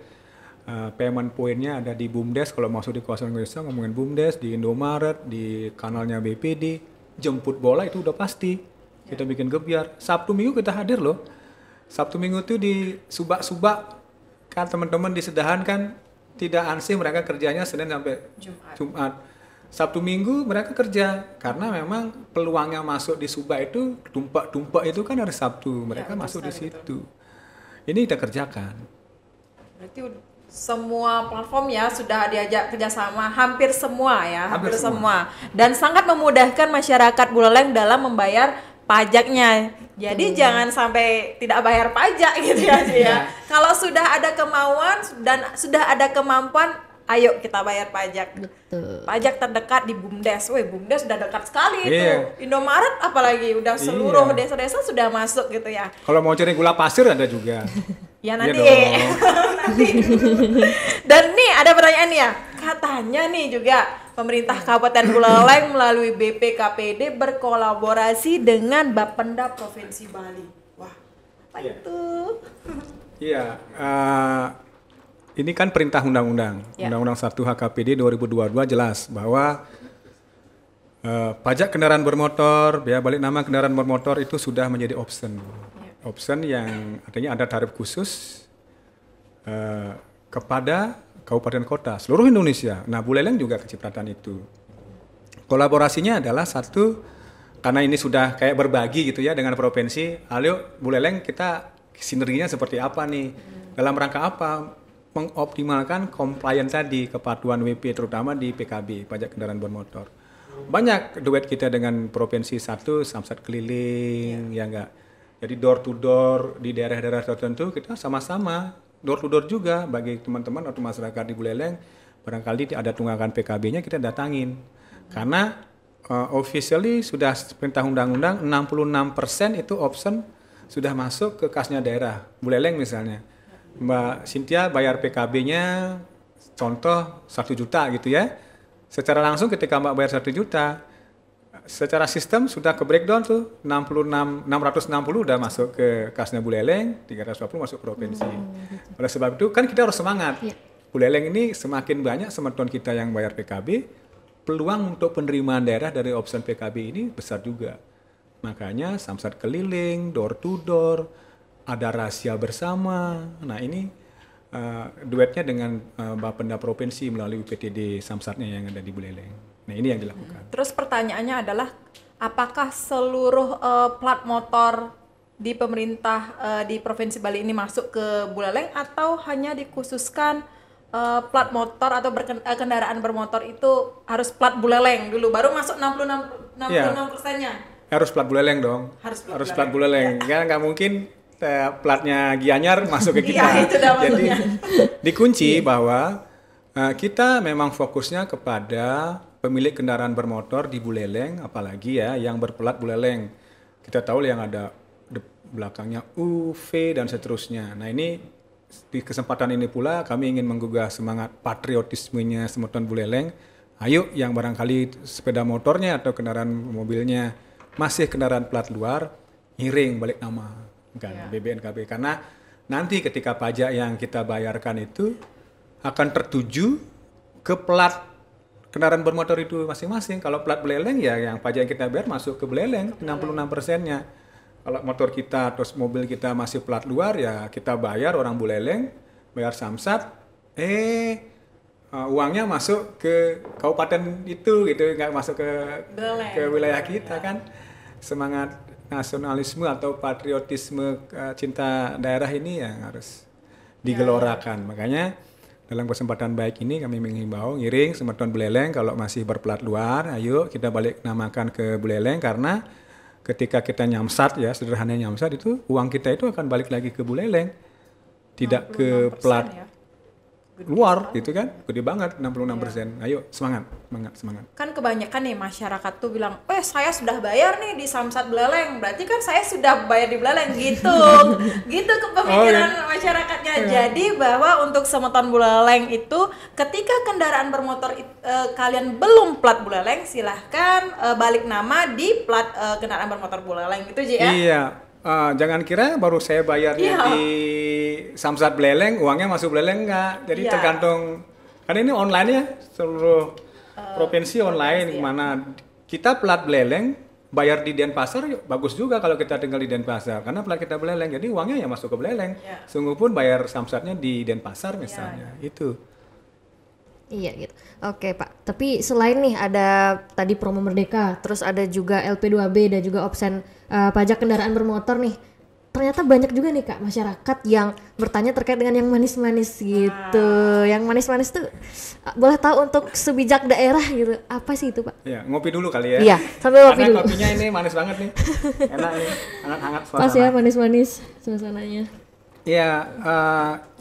Payment pointnya ada di BUMDes. Kalau masuk di kawasan desa ngomongin BUMDes, di Indomaret, di kanalnya BPD. Jemput bola itu udah pasti. Kita bikin gebiar. Sabtu Minggu kita hadir loh. Sabtu Minggu itu di Subak-Subak. Kan teman-teman di Sedahan kan tidak ansih mereka kerjanya Senin sampai Jumat. Sabtu Minggu mereka kerja karena memang peluangnya masuk di Subak itu tumpah itu kan hari Sabtu, mereka masuk di situ. Ini kita kerjakan. Berarti semua platform ya sudah diajak kerjasama, hampir semua ya, hampir semua. Dan sangat memudahkan masyarakat Buleleng dalam membayar pajaknya. Jadi jangan sampai tidak bayar pajak gitu ya. Kalau sudah ada kemauan dan sudah ada kemampuan, ayo kita bayar pajak. Betul. Pajak terdekat di BUMDes. BUMDes sudah dekat sekali itu. Indomaret apalagi udah seluruh desa-desa sudah masuk gitu ya. Kalau mau cari gula pasir ada juga. Ya nanti. Nanti. Dan nih ada pertanyaan nih ya. Katanya nih juga pemerintah Kabupaten Buleleng melalui BPKPD berkolaborasi dengan Bapenda Provinsi Bali. Wah, apa itu? Iya, ini kan perintah undang-undang. Undang-undang 1 HKPD 2022 jelas bahwa pajak kendaraan bermotor, biaya balik nama kendaraan bermotor itu sudah menjadi option. Option yang artinya ada tarif khusus kepada kabupaten kota seluruh Indonesia. Nah, Buleleng juga kecipratan itu. Kolaborasinya adalah satu, karena ini sudah kayak berbagi gitu ya dengan provinsi. Ayo Buleleng kita sinerginya seperti apa nih? Dalam rangka apa? Mengoptimalkan compliance tadi, kepatuhan WP terutama di PKB, pajak kendaraan bermotor. Banyak duet kita dengan provinsi satu, samsat keliling, ya enggak. Jadi door to door di daerah-daerah tertentu kita sama-sama door to door juga bagi teman-teman atau masyarakat di Buleleng. Barangkali ada tunggakan PKB-nya kita datangin. Karena officially sudah perintah undang-undang 66% itu option sudah masuk ke kasnya daerah. Buleleng misalnya. Mbak Cynthia bayar PKB-nya contoh 1 juta gitu ya. Secara langsung ketika Mbak bayar 1 juta, secara sistem sudah ke breakdown tuh 660 udah masuk ke kasnya Buleleng, 320 masuk provinsi. Oleh sebab itu kan kita harus semangat. Buleleng ini semakin banyak semeton kita yang bayar PKB, peluang untuk penerimaan daerah dari option PKB ini besar juga. Makanya samsat keliling, door to door, ada rahasia bersama. Nah ini duetnya dengan Bapenda Provinsi melalui PTD Samsatnya yang ada di Buleleng. Nah ini yang dilakukan. Terus pertanyaannya adalah apakah seluruh plat motor di pemerintah di Provinsi Bali ini masuk ke Buleleng atau hanya dikhususkan plat motor atau kendaraan bermotor itu harus plat Buleleng dulu baru masuk 66%-nya? Harus plat Buleleng dong. Harus plat Buleleng. Ya nggak mungkin platnya Gianyar masuk ke kita. Jadi dikunci bahwa kita memang fokusnya kepada pemilik kendaraan bermotor di Buleleng, apalagi ya yang berplat Buleleng. Kita tahu yang ada belakangnya U, V, dan seterusnya. Nah ini di kesempatan ini pula kami ingin menggugah semangat patriotismenya semeton Buleleng. Ayo yang barangkali sepeda motornya atau kendaraan mobilnya masih kendaraan plat luar, ngiring balik nama kan BBNKB. Karena nanti ketika pajak yang kita bayarkan itu akan tertuju ke plat kendaraan bermotor itu masing-masing. Kalau plat Buleleng ya yang pajak yang kita bayar masuk ke Buleleng 66%-nya. Kalau motor kita atau mobil kita masih plat luar ya kita bayar orang Buleleng, bayar samsat, uangnya masuk ke kabupaten itu gitu, nggak masuk ke wilayah kita kan. Semangat nasionalisme atau patriotisme cinta daerah ini yang harus digelorakan. Makanya dalam kesempatan baik ini kami menghimbau ngiring semeton Buleleng kalau masih berplat luar, ayo kita balik namakan ke Buleleng karena ketika kita nyamsat ya, sederhananya nyamsat itu uang kita itu akan balik lagi ke Buleleng. Tidak ke plat ya. Luar gitu kan, gede banget 66%. Ayo semangat. Kan kebanyakan nih masyarakat tuh bilang, saya sudah bayar nih di Samsat Buleleng, berarti kan saya sudah bayar di Buleleng gitu. Gitu kepemikiran masyarakatnya. Jadi bahwa untuk semeton Buleleng itu ketika kendaraan bermotor kalian belum plat Buleleng, silahkan balik nama di plat kendaraan bermotor Buleleng gitu Ji ya. Iya. Jangan kira baru saya bayarnya di Samsat Buleleng, uangnya masuk Buleleng enggak. Jadi tergantung, karena ini online ya, seluruh provinsi online, mana kita plat Buleleng, bayar di Denpasar, bagus juga kalau kita tinggal di Denpasar, karena plat kita Buleleng, jadi uangnya ya masuk ke Buleleng. Sungguh pun bayar Samsatnya di Denpasar misalnya, itu. Iya gitu. Oke Pak, tapi selain nih ada tadi promo Merdeka, terus ada juga LP2B dan juga opsen pajak kendaraan bermotor nih. Ternyata banyak juga nih Kak masyarakat yang bertanya terkait dengan yang manis-manis gitu. Yang manis-manis tuh boleh tahu untuk sebijak daerah gitu. Apa sih itu Pak? Ya, ngopi dulu kali ya. Iya, sambil ngopi Karena dulu. kopinya ini manis banget nih. Enak nih, hangat-hangat suasana. Pas ya manis-manis suasananya. Ya,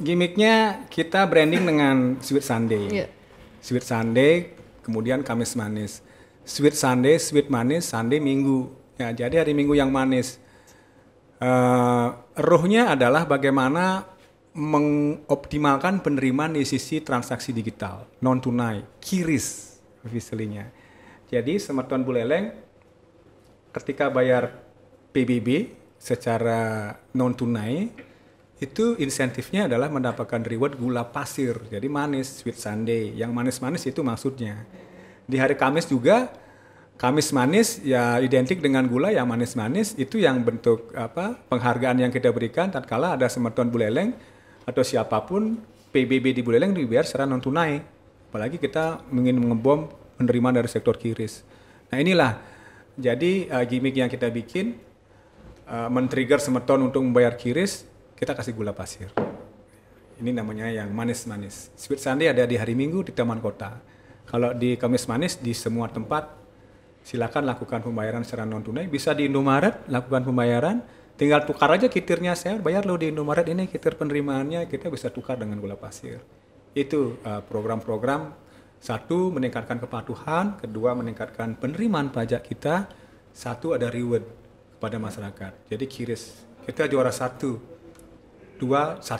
gimmicknya kita branding dengan Sweet Sunday. Iya. Sweet Sunday, kemudian Kamis manis. Sweet Sunday, sweet manis, Sunday Minggu. Ya, jadi hari Minggu yang manis. Ruhnya adalah bagaimana mengoptimalkan penerimaan di sisi transaksi digital, non tunai, QRIS, officially-nya. Jadi Semeton Buleleng ketika bayar PBB secara non tunai, itu insentifnya adalah mendapatkan reward gula pasir, jadi manis, Sweet Sunday. Yang manis-manis itu maksudnya. Di hari Kamis juga, Kamis manis ya identik dengan gula yang manis-manis, itu yang bentuk penghargaan yang kita berikan tatkala ada Semeton Buleleng atau siapapun PBB di Buleleng dibayar secara non tunai. Apalagi kita ingin mengebom penerimaan dari sektor QRIS. Nah inilah jadi gimmick yang kita bikin, men-trigger Semeton untuk membayar QRIS, kita kasih gula pasir. Ini namanya yang manis-manis. Sweet Sunday ada di hari Minggu di Taman Kota. Kalau di Kamis manis di semua tempat, silakan lakukan pembayaran secara non tunai. Bisa di Indomaret lakukan pembayaran, tinggal tukar aja kitirnya, saya bayar lo di Indomaret ini kitir penerimaannya, kita bisa tukar dengan gula pasir. Itu program-program, satu meningkatkan kepatuhan, kedua meningkatkan penerimaan pajak kita, satu ada reward kepada masyarakat. Jadi QRIS kita juara satu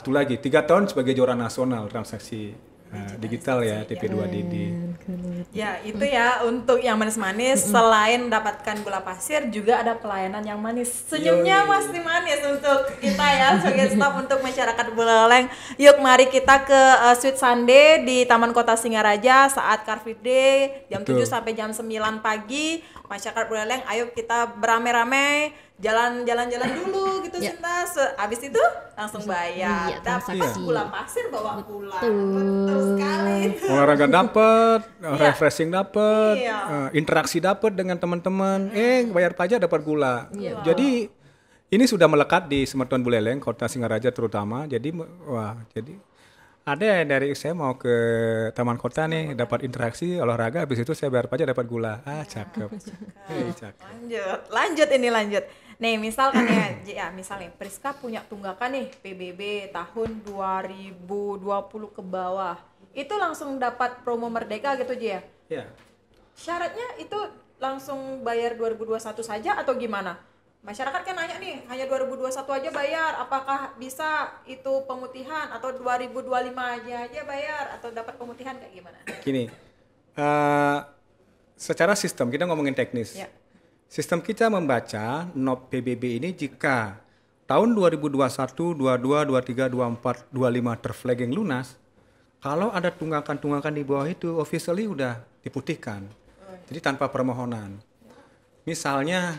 lagi 3 tahun sebagai juara nasional transaksi digital ya, TP2DD. Ya itu ya untuk yang manis-manis, selain mendapatkan gula pasir juga ada pelayanan yang manis. Senyumnya masih manis untuk kita ya sebagai staf untuk masyarakat Buleleng. Yuk mari kita ke Sweet Sunday di Taman Kota Singaraja saat Car Free Day jam Betul. 7 sampai jam 9 pagi. Masyarakat Buleleng ayo kita beramai-ramai jalan-jalan dulu gitu Sinta. Habis itu langsung bayar. Iya, Dapat transaksi. gula pasir bawa pulang. Betul sekali. Olahraga dapat, refreshing dapat, Iya. interaksi dapat dengan teman-teman, bayar pajak dapat gula. Jadi ini sudah melekat di Semeton Buleleng, Kota Singaraja terutama. Jadi jadi ada yang dari saya mau ke Taman Kota nih, dapat interaksi olahraga, habis itu saya bayar pajak dapat gula. Cakep. Cakep. Lanjut. Nih misalkan ya misalnya Priska punya tunggakan nih PBB tahun 2020 ke bawah. Itu langsung dapat promo Merdeka gitu Ji ya? Ya. Syaratnya itu langsung bayar 2021 saja atau gimana? Masyarakat kan nanya nih, hanya 2021 aja bayar, apakah bisa itu pemutihan atau 2025 aja bayar atau dapat pemutihan kayak gimana? Gini, secara sistem kita ngomongin teknis. Ya. Sistem kita membaca NOP PBB ini jika tahun 2021, 22, 23, 24, 25 terflagging lunas, kalau ada tunggakan-tunggakan di bawah itu officially udah diputihkan. Jadi tanpa permohonan. Misalnya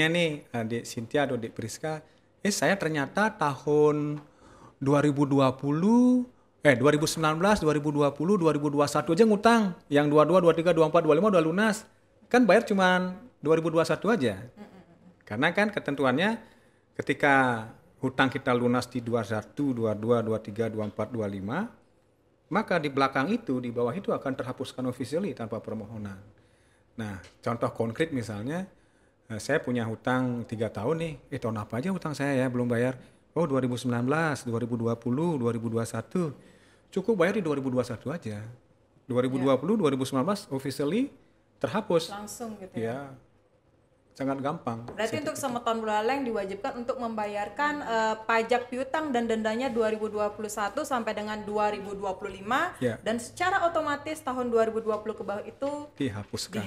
nih Adik Cynthia atau Adik Priska, saya ternyata tahun 2019, 2020, 2021 aja ngutang. Yang 22, 23, 24, 25 udah lunas. Kan bayar cuman 2021 aja. Karena kan ketentuannya ketika hutang kita lunas di 21, 22, 23, 24, 25, maka di belakang itu, di bawah itu akan terhapuskan officially tanpa permohonan. Nah, contoh konkret misalnya, saya punya hutang 3 tahun nih, tahun apa aja hutang saya ya belum bayar? 2019, 2020, 2021. Cukup bayar di 2021 aja. 2020, 2019 officially terhapus. Langsung gitu ya? Ya, sangat gampang. Berarti untuk Semeton Buleleng diwajibkan untuk membayarkan pajak piutang dan dendanya 2021 sampai dengan 2025 Ya. dan secara otomatis tahun 2020 ke bawah itu Dihapuskan.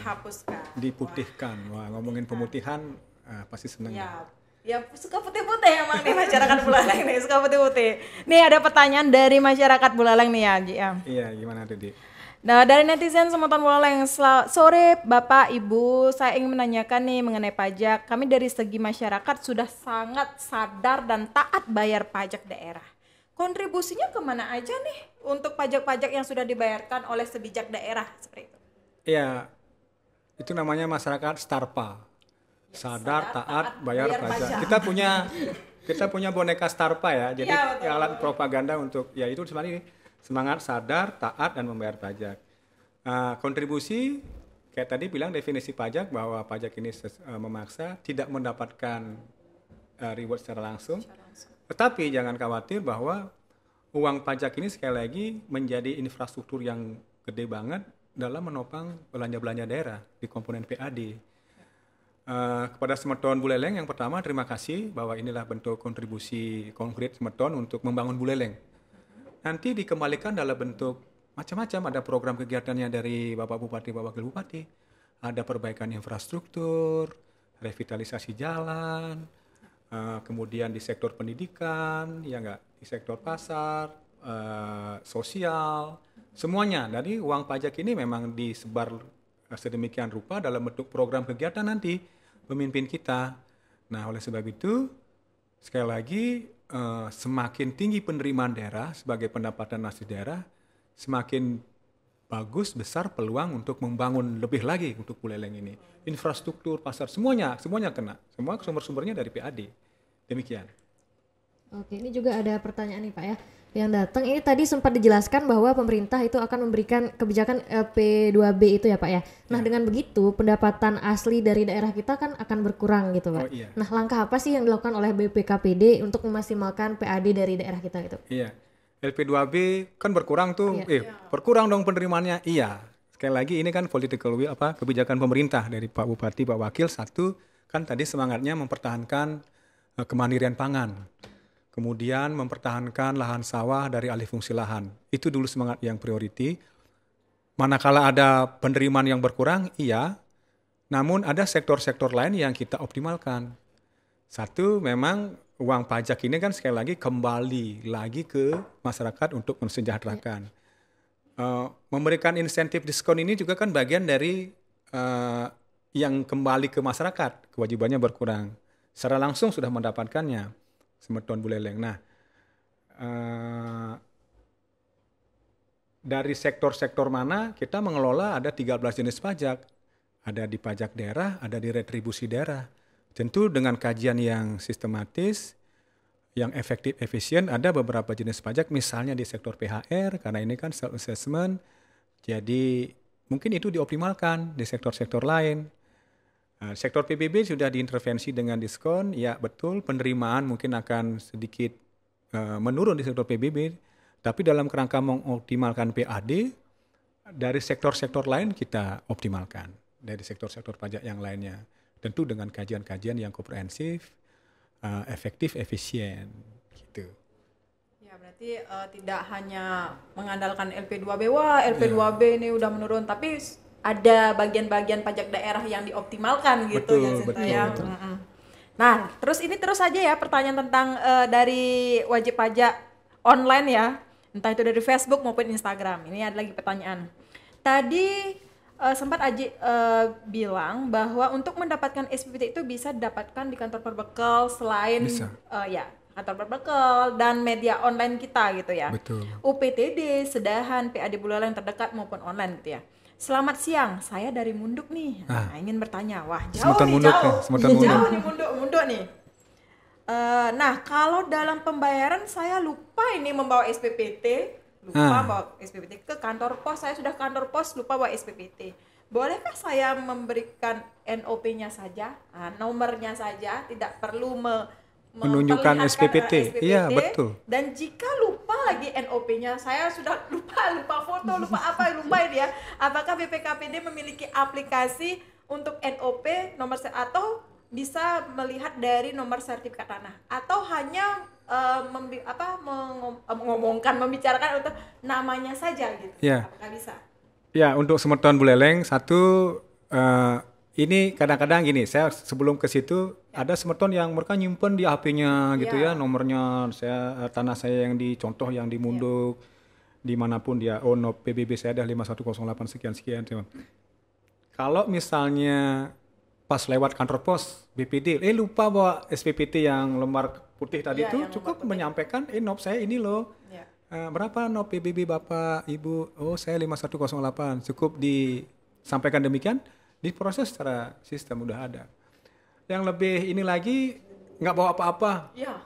Diputihkan. Wah, ngomongin pemutihan pasti seneng. Ya suka putih-putih emang nih masyarakat Buleleng nih, suka putih-putih. Nih ada pertanyaan dari masyarakat Buleleng nih ya, Ji. Iya, gimana tuh, Di? Nah, dari netizen Semeton Buleleng, sore Bapak Ibu, saya ingin menanyakan nih mengenai pajak. Kami dari segi masyarakat sudah sangat sadar dan taat bayar pajak daerah. Kontribusinya kemana aja nih untuk pajak-pajak yang sudah dibayarkan oleh sebijak daerah seperti itu? Ya, itu namanya masyarakat Starpa. Sadar, taat, bayar pajak. Kita punya boneka Starpa ya. Jadi alat propaganda untuk ya itu sebenarnya semangat sadar, taat dan membayar pajak. Kontribusi kayak tadi bilang definisi pajak bahwa pajak ini memaksa tidak mendapatkan reward secara langsung. Tetapi jangan khawatir bahwa uang pajak ini sekali lagi menjadi infrastruktur yang gede banget dalam menopang belanja-belanja daerah di komponen PAD. Kepada Semeton Buleleng yang pertama terima kasih bahwa inilah bentuk kontribusi konkret Semeton untuk membangun Buleleng. Nanti dikembalikan dalam bentuk macam-macam, ada program kegiatannya dari Bapak Bupati, Bapak Wakil Bupati, ada perbaikan infrastruktur, revitalisasi jalan, kemudian di sektor pendidikan, ya enggak, di sektor pasar, sosial, semuanya. Dari uang pajak ini memang disebar sedemikian rupa dalam bentuk program kegiatan nanti pemimpin kita. Nah, oleh sebab itu, sekali lagi, semakin tinggi penerimaan daerah sebagai pendapatan asli daerah, semakin bagus, besar peluang untuk membangun lebih lagi untuk Buleleng ini. Infrastruktur, pasar, semuanya kena. Semua sumber-sumbernya dari PAD. Demikian. Oke, ini juga ada pertanyaan nih Pak ya. Yang datang ini tadi sempat dijelaskan bahwa pemerintah itu akan memberikan kebijakan LP2B itu ya Pak ya. Nah dengan begitu pendapatan asli dari daerah kita kan akan berkurang gitu Pak. Iya. Nah langkah apa sih yang dilakukan oleh BPKPD untuk memaksimalkan PAD dari daerah kita gitu? Iya. LP2B kan berkurang tuh. Berkurang dong penerimaannya. Iya. Sekali lagi ini kan political will kebijakan pemerintah dari Pak Bupati, Pak Wakil. Satu kan tadi semangatnya mempertahankan kemandirian pangan. Kemudian mempertahankan lahan sawah dari alih fungsi lahan. Itu dulu semangat yang priority. Manakala ada penerimaan yang berkurang, iya. Namun ada sektor-sektor lain yang kita optimalkan. Satu, memang uang pajak ini kan sekali lagi kembali lagi ke masyarakat untuk mensejahterakan. Memberikan insentif diskon ini juga kan bagian dari yang kembali ke masyarakat. Kewajibannya berkurang. Secara langsung sudah mendapatkannya. Semeton Buleleng. Nah, dari sektor-sektor mana kita mengelola ada 13 jenis pajak. Ada di pajak daerah, ada di retribusi daerah. Tentu dengan kajian yang sistematis, yang efektif, efisien, ada beberapa jenis pajak, misalnya di sektor PHR, karena ini kan self-assessment, jadi mungkin itu dioptimalkan di sektor-sektor lain. Sektor PBB sudah diintervensi dengan diskon, ya betul penerimaan mungkin akan sedikit menurun di sektor PBB, tapi dalam kerangka mengoptimalkan PAD, dari sektor-sektor lain kita optimalkan, dari sektor-sektor pajak yang lainnya. Tentu dengan kajian-kajian yang komprehensif, efektif, efisien, gitu. Ya berarti tidak hanya mengandalkan LP2B, wah LP2B ini udah menurun, tapi ada bagian-bagian pajak daerah yang dioptimalkan gitu ya Sinta ya. Nah, terus aja ya pertanyaan tentang dari wajib pajak online ya, entah itu dari Facebook maupun Instagram. Ini ada lagi pertanyaan. Tadi sempat Aji bilang bahwa untuk mendapatkan SPPT itu bisa didapatkan di kantor perbekal selain kantor perbekal dan media online kita gitu ya. Betul. UPTD, Sedahan, PAD Buleleng terdekat maupun online gitu ya. Selamat siang, saya dari Munduk nih. Nah, ingin bertanya, wah jauh nih, jauh nih Munduk nih. Nah, kalau dalam pembayaran saya lupa ini membawa SPPT, bawa SPPT ke kantor pos. Saya sudah kantor pos lupa bawa SPPT. Bolehkah saya memberikan NOP-nya saja, nomornya saja, tidak perlu menunjukkan SPPT. Iya, betul. Dan jika lupa lagi NOP-nya, saya sudah lupa foto, lupa ini ya. Apakah BPKPD memiliki aplikasi untuk NOP nomor atau bisa melihat dari nomor sertifikat tanah atau hanya membicarakan untuk namanya saja gitu. Ya. Apakah bisa? Ya, untuk Semeton Buleleng satu ini kadang-kadang gini, saya sebelum ke situ ada Semeton yang mereka nyimpen di HP-nya gitu ya, nomornya tanah saya yang dicontoh yang di Munduk, dimanapun dia, PBB saya ada 5108 sekian. Kalau misalnya pas lewat kantor pos BPD, lupa bawa SPPT yang lembar putih tadi itu, cukup menyampaikan, NOP saya ini loh. berapa no PBB Bapak, Ibu? Oh, saya 5108. Cukup disampaikan demikian, diproses secara sistem udah ada. Yang lebih ini lagi nggak bawa apa-apa. Ya,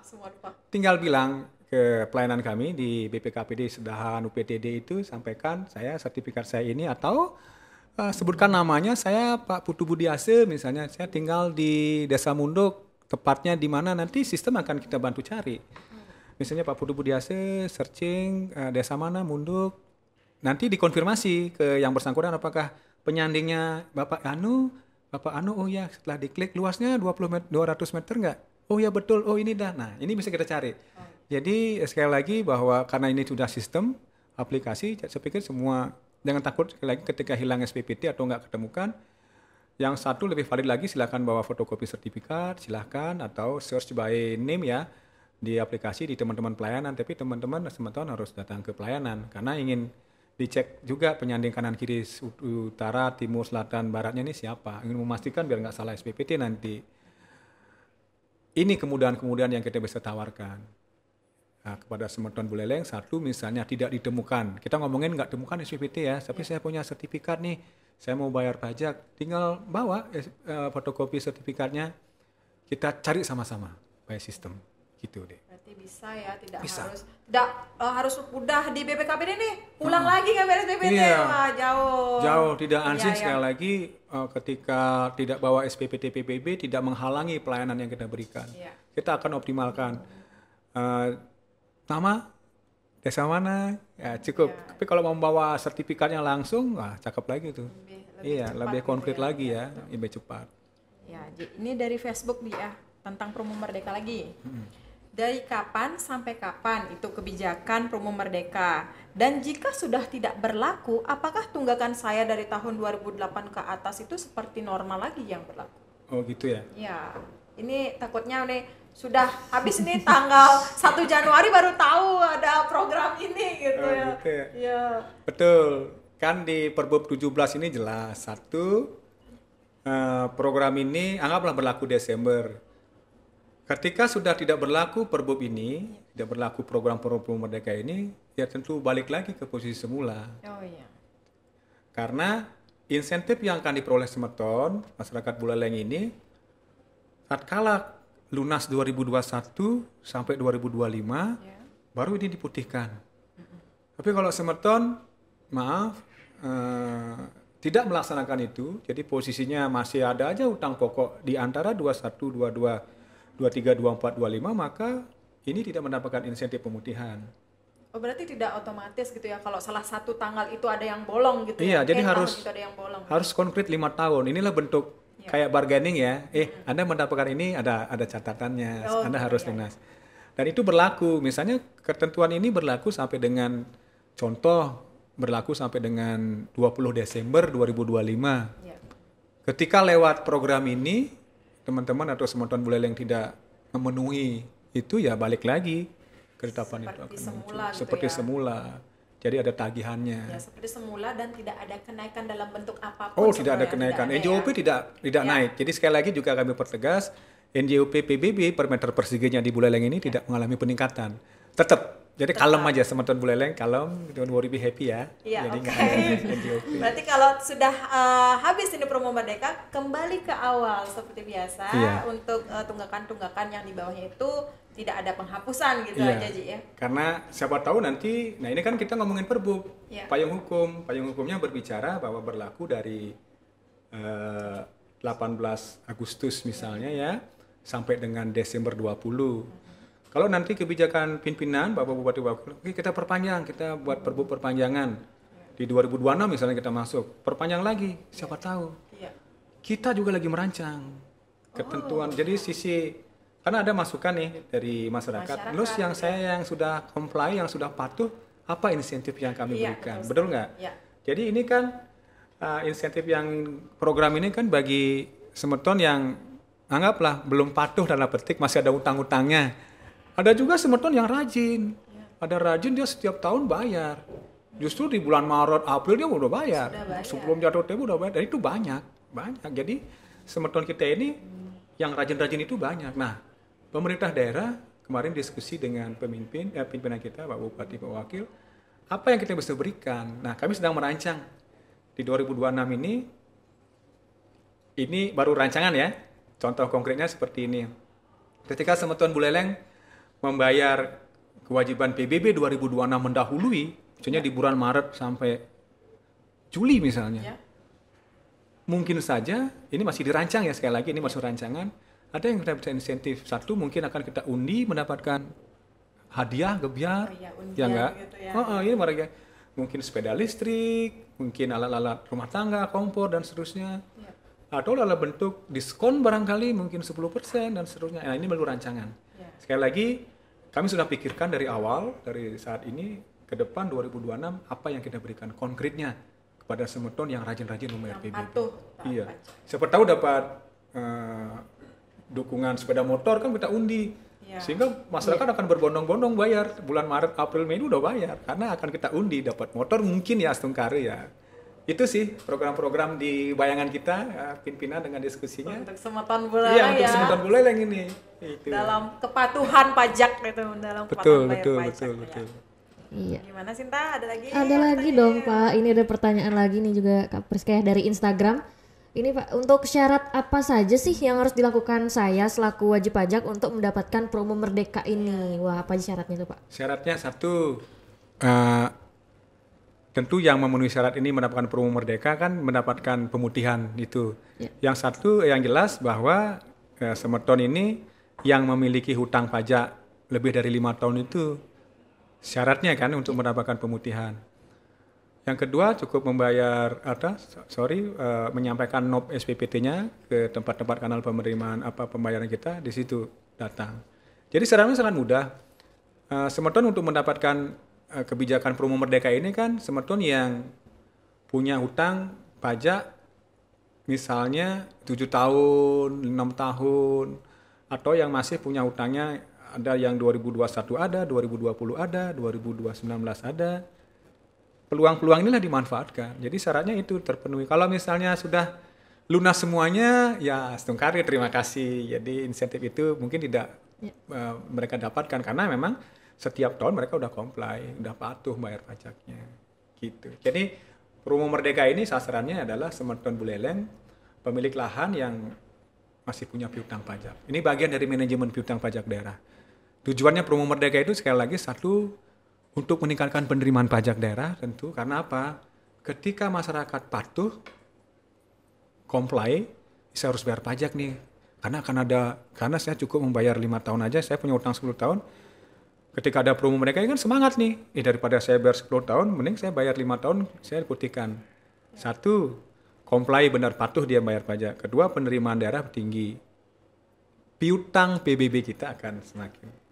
semua lupa. Tinggal bilang ke pelayanan kami di BPKPD Sedahan UPTD itu, sampaikan saya sertifikat saya ini, atau sebutkan namanya, saya Pak Putu Budiase misalnya, saya tinggal di Desa Munduk, tepatnya di mana, nanti sistem akan kita bantu cari. Misalnya Pak Putu Budiase, searching desa mana, Munduk, nanti dikonfirmasi ke yang bersangkutan apakah penyandingnya Bapak Anu, oh ya, setelah diklik luasnya 200 meter enggak? Oh ya betul, oh ini dah. Nah, ini bisa kita cari. Jadi sekali lagi bahwa karena ini sudah sistem aplikasi, saya pikir semua jangan takut sekali lagi ketika hilang SPPT atau enggak ketemukan. Yang satu lebih valid lagi, silakan bawa fotokopi sertifikat, silakan, atau search by name ya di aplikasi di teman-teman pelayanan. Tapi teman-teman harus datang ke pelayanan karena ingin dicek juga penyanding kanan kiri utara, timur, selatan, baratnya ini siapa. Ingin memastikan biar nggak salah SPPT nanti. Ini kemudahan-kemudahan yang kita bisa tawarkan. Nah, kepada Semeton Buleleng, satu misalnya tidak ditemukan. Kita ngomongin nggak temukan SPPT ya, tapi saya punya sertifikat nih, saya mau bayar pajak, tinggal bawa fotokopi sertifikatnya, kita cari sama-sama by sistem. Gitu deh. Berarti bisa ya, tidak harus udah di BPKPD nih, pulang lagi ngambil SPPT. Iya. Wah, jauh. Tidak ansih sekali lagi ketika tidak bawa SPPT PBB tidak menghalangi pelayanan yang kita berikan. Iya. Kita akan optimalkan nama, desa mana, ya cukup. Iya. Tapi kalau mau membawa sertifikatnya langsung, wah cakep lagi tuh. Lebih konkret gitu lagi ya, lebih cepat. Ya, ini dari Facebook dia tentang promo merdeka lagi. Dari kapan sampai kapan itu kebijakan promo merdeka? Dan jika sudah tidak berlaku, apakah tunggakan saya dari tahun 2008 ke atas itu seperti normal lagi yang berlaku? Oh gitu ya? Ya, ini takutnya nih sudah habis nih tanggal 1 Januari baru tahu ada program ini gitu ya. Gitu ya? Ya. Betul, kan di Perbup 17 ini jelas. Satu, program ini anggaplah berlaku Desember. Ketika sudah tidak berlaku Perbup ini, tidak berlaku program merdeka ini, ya tentu balik lagi ke posisi semula. Oh iya. Karena insentif yang akan diperoleh Semeton, masyarakat Buleleng ini, tatkala lunas 2021 sampai 2025, baru ini diputihkan. Tapi kalau Semeton, maaf, tidak melaksanakan itu, jadi posisinya masih ada aja utang pokok di antara 21, 22, 23, 24, 25, maka ini tidak mendapatkan insentif pemutihan. Oh, berarti tidak otomatis gitu ya kalau salah satu tanggal itu ada yang bolong gitu ya. Iya, jadi harus konkret 5 tahun. Inilah bentuk kayak bargaining ya. Anda mendapatkan ini ada catatannya. Anda harus lunas. Dan itu berlaku. Misalnya ketentuan ini berlaku sampai dengan berlaku sampai dengan 20 Desember 2025. Ya. Ketika lewat program ini teman-teman atau Semeton Buleleng tidak memenuhi itu, ya balik lagi ketetapan itu akan semula gitu seperti ya. semula. Jadi ada tagihannya. Ya, seperti semula dan tidak ada kenaikan dalam bentuk apapun. Oh, tidak ada kenaikan. NJOP tidak naik. Jadi sekali lagi juga kami pertegas, NJOP PBB per meter perseginya di Buleleng ini tidak mengalami peningkatan. Tetap. Jadi kalem aja Semeton Buleleng, kalem, don't worry, be happy ya. Iya, jadi oke. NJOP. Berarti kalau sudah habis ini promo merdeka, kembali ke awal seperti biasa untuk tunggakan-tunggakan yang di bawahnya itu tidak ada penghapusan gitu aja, Ji ya. Karena siapa tahu nanti, nah ini kan kita ngomongin Perbup, payung hukumnya berbicara bahwa berlaku dari 18 Agustus misalnya ya, sampai dengan Desember 20. Kalau nanti kebijakan pimpinan Bapak Bupati Wakil, kita perpanjang, kita buat Perbup perpanjangan. Di 2026 misalnya kita masuk, perpanjang lagi, siapa tahu. Kita juga lagi merancang ketentuan. Jadi karena ada masukan nih dari masyarakat. Terus saya yang sudah comply, yang sudah patuh, apa insentif yang kami berikan? Betul nggak? Jadi ini kan insentif yang program ini kan bagi Semeton yang anggaplah belum patuh dalam petik, masih ada utang-utangnya. Ada juga Semeton yang rajin. Ada rajin, dia setiap tahun bayar. Justru di bulan Maret, April dia udah bayar. Sebelum jatuh tempo udah bayar. Dan itu banyak. Jadi Semeton kita ini yang rajin-rajin itu banyak. Nah, pemerintah daerah kemarin diskusi dengan pimpinan kita, Pak Bupati, Pak Wakil, apa yang kita bisa berikan. Nah, kami sedang merancang di 2026 ini baru rancangan ya. Contoh konkretnya seperti ini. Ketika Semeton Buleleng membayar kewajiban PBB 2026 mendahului, misalnya di bulan Maret sampai Juli misalnya. Mungkin saja, ini masih dirancang ya, sekali lagi ini masih rancangan, ada yang kita bisa insentif. Satu, mungkin akan kita undi mendapatkan hadiah, gebiar, ya enggak? Gitu ya. Ini mereka mungkin sepeda listrik, mungkin alat-alat rumah tangga, kompor, dan seterusnya. Atau dalam bentuk diskon barangkali, mungkin 10% dan seterusnya. Nah, ini melalui rancangan. Sekali lagi, kami sudah pikirkan dari awal, dari saat ini, ke depan 2026, apa yang kita berikan konkretnya kepada Semeton yang rajin-rajin membayar PBB. Iya. Siapa tahu dapat dukungan sepeda motor kan kita undi. Sehingga masyarakat akan berbondong-bondong bayar. Bulan Maret, April, Mei udah bayar. Karena akan kita undi dapat motor mungkin ya Astungkare ya. Itu sih program-program di bayangan kita, pimpinan dengan diskusinya. Untuk Semeton Buleleng ya. Untuk Semeton Buleleng ini. Itu. Dalam kepatuhan pajak itu, dalam kepatuhan bayar pajak. Betul. Iya. Gimana Sinta? Ada lagi? Ada lagi dong Pak. Ini ada pertanyaan lagi nih juga Kak Priska dari Instagram. Ini Pak, untuk syarat apa saja sih yang harus dilakukan saya selaku wajib pajak untuk mendapatkan promo Merdeka ini? Wah, apa syaratnya tuh Pak? Syaratnya satu, tentu yang memenuhi syarat ini mendapatkan promo Merdeka kan mendapatkan pemutihan itu. Yang satu yang jelas bahwa Semeton ini yang memiliki hutang pajak lebih dari 5 tahun itu syaratnya kan untuk mendapatkan pemutihan. Yang kedua cukup membayar menyampaikan NOP SPPT-nya ke tempat-tempat kanal penerimaan pembayaran kita, di situ datang. Jadi syaratnya sangat mudah. Semeton untuk mendapatkan kebijakan promo Merdeka ini kan Semeton yang punya hutang pajak misalnya 7 tahun, 6 tahun, atau yang masih punya hutangnya ada yang 2021 ada, 2020 ada, 2019 ada. Peluang-peluang inilah dimanfaatkan. Jadi syaratnya itu terpenuhi. Kalau misalnya sudah lunas semuanya, ya Astungkare terima kasih. Jadi insentif itu mungkin tidak mereka dapatkan karena memang setiap tahun mereka udah comply, udah patuh bayar pajaknya. Gitu. Jadi promo Merdeka ini sasarannya adalah Semeton Buleleng, pemilik lahan yang masih punya piutang pajak. Ini bagian dari manajemen piutang pajak daerah. Tujuannya promo Merdeka itu sekali lagi satu, untuk meningkatkan penerimaan pajak daerah tentu. Karena apa? Ketika masyarakat patuh, comply, saya harus bayar pajak nih. Karena saya cukup membayar 5 tahun aja, saya punya utang 10 tahun. Ketika ada promo Merdeka kan semangat nih. Daripada saya bayar 10 tahun, mending saya bayar 5 tahun, saya putihkan. Satu, comply benar patuh dia bayar pajak. Kedua, penerimaan daerah tinggi. Piutang PBB kita akan semakin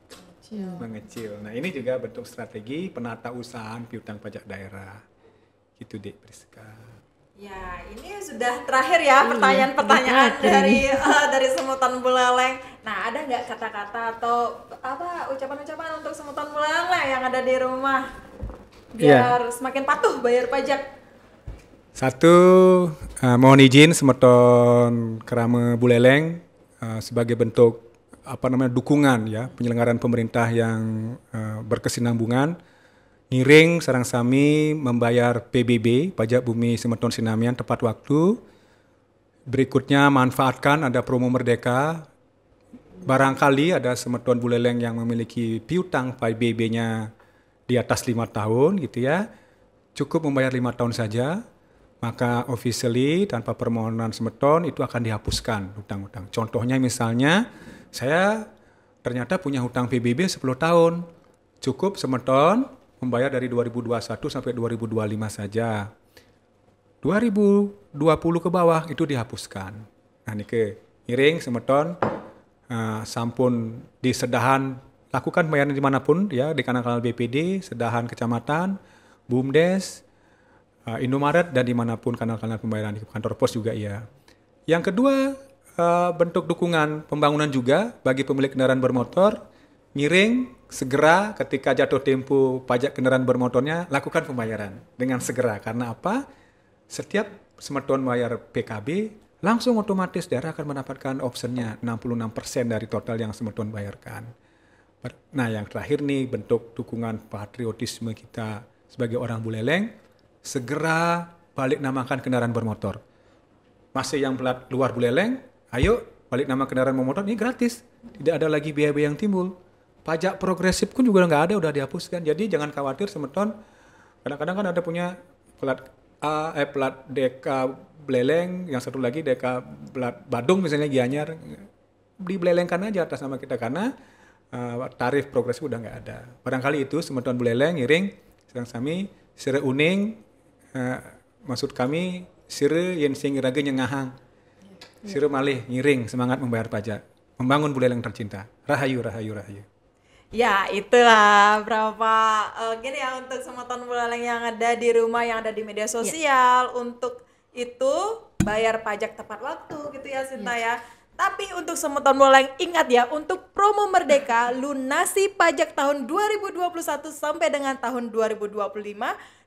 mengecil. Nah, ini juga bentuk strategi penata usahaan piutang pajak daerah. Gitu Dek Priska. Ya, ini sudah terakhir ya pertanyaan-pertanyaan dari Semeton Buleleng. Nah, ada nggak kata-kata atau ucapan-ucapan untuk Semeton Buleleng yang ada di rumah biar semakin patuh bayar pajak? Satu, mohon izin Semeton Kerama Buleleng sebagai bentuk dukungan ya penyelenggaraan pemerintah yang berkesinambungan, ngiring sareng sami membayar PBB pajak bumi Semeton Sinamian tepat waktu. Berikutnya manfaatkan ada promo Merdeka. Barangkali ada Semeton Buleleng yang memiliki piutang PBB-nya di atas 5 tahun gitu ya. Cukup membayar 5 tahun saja, maka officially tanpa permohonan Semeton itu akan dihapuskan hutang-hutang. Contohnya misalnya saya ternyata punya hutang PBB 10 tahun. Cukup Semeton membayar dari 2021 sampai 2025 saja. 2020 ke bawah itu dihapuskan. Nah ini ngiring Semeton sampun di sedahan lakukan pembayaran dimanapun ya, di kanal-kanal BPD, sedahan kecamatan, BUMDes, Indomaret, dan dimanapun kanal-kanal pembayaran di kantor pos juga ya. Yang kedua, bentuk dukungan pembangunan juga bagi pemilik kendaraan bermotor, ngiring segera ketika jatuh tempo pajak kendaraan bermotornya lakukan pembayaran dengan segera. Karena apa? Setiap Semeton bayar PKB langsung otomatis daerah akan mendapatkan optionnya 66% dari total yang Semeton bayarkan. Nah, yang terakhir nih bentuk dukungan patriotisme kita sebagai orang Buleleng, segera balik namakan kendaraan bermotor. Masih yang plat luar Buleleng, ayo balik nama kendaraan bermotor, ini gratis. Tidak ada lagi biaya-biaya yang timbul. Pajak progresif pun juga nggak ada, udah dihapuskan. Jadi jangan khawatir semeton. Kadang-kadang kan ada punya plat plat DK Buleleng, yang satu lagi DK plat Badung misalnya Gianyar, dibelelengkan aja atas nama kita karena tarif progresif udah nggak ada. Barangkali itu semeton Buleleng ngiring sedang sami sire uning, maksud kami sire yen sing raga nyengahang. Sire malih ngiring semangat membayar pajak, membangun Buleleng tercinta. Rahayu, rahayu, rahayu. Ya, itulah berapa gini ya untuk semeton Buleleng yang ada di rumah, yang ada di media sosial. Untuk itu bayar pajak tepat waktu gitu ya Sinta ya. Tapi untuk semeton Buleleng ingat ya, untuk promo Merdeka lunasi pajak tahun 2021 sampai dengan tahun 2025,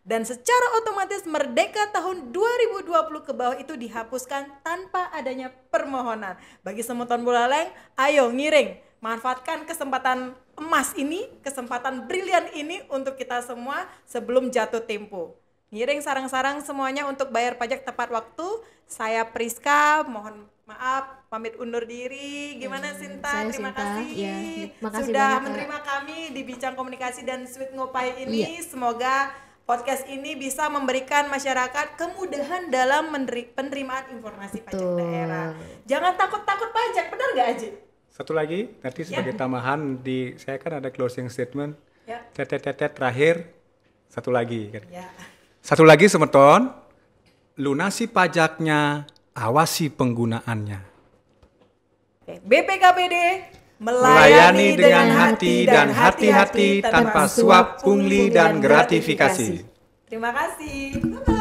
dan secara otomatis Merdeka tahun 2020 ke bawah itu dihapuskan tanpa adanya permohonan. Bagi semeton Buleleng, ayo ngiring, manfaatkan kesempatan emas ini, kesempatan brilian ini untuk kita semua sebelum jatuh tempo. Ngiring sarang-sarang semuanya untuk bayar pajak tepat waktu. Saya Priska, mohon maaf, pamit undur diri. Gimana Sinta? Terima kasih. Ya, makasih sudah banyak, menerima kami di Bincang Komunikasi dan Sweet Ngopai ini. Semoga podcast ini bisa memberikan masyarakat kemudahan dalam penerimaan informasi pajak daerah. Jangan takut-takut pajak, benar nggak Aji? Satu lagi, nanti sebagai tambahan saya kan ada closing statement. Ya. Terakhir, satu lagi. Ya. Satu lagi semeton, lunasi pajaknya, awasi penggunaannya. BPKPD melayani dengan hati dan hati-hati tanpa suap, pungli, dan gratifikasi. Terima kasih. Bye-bye.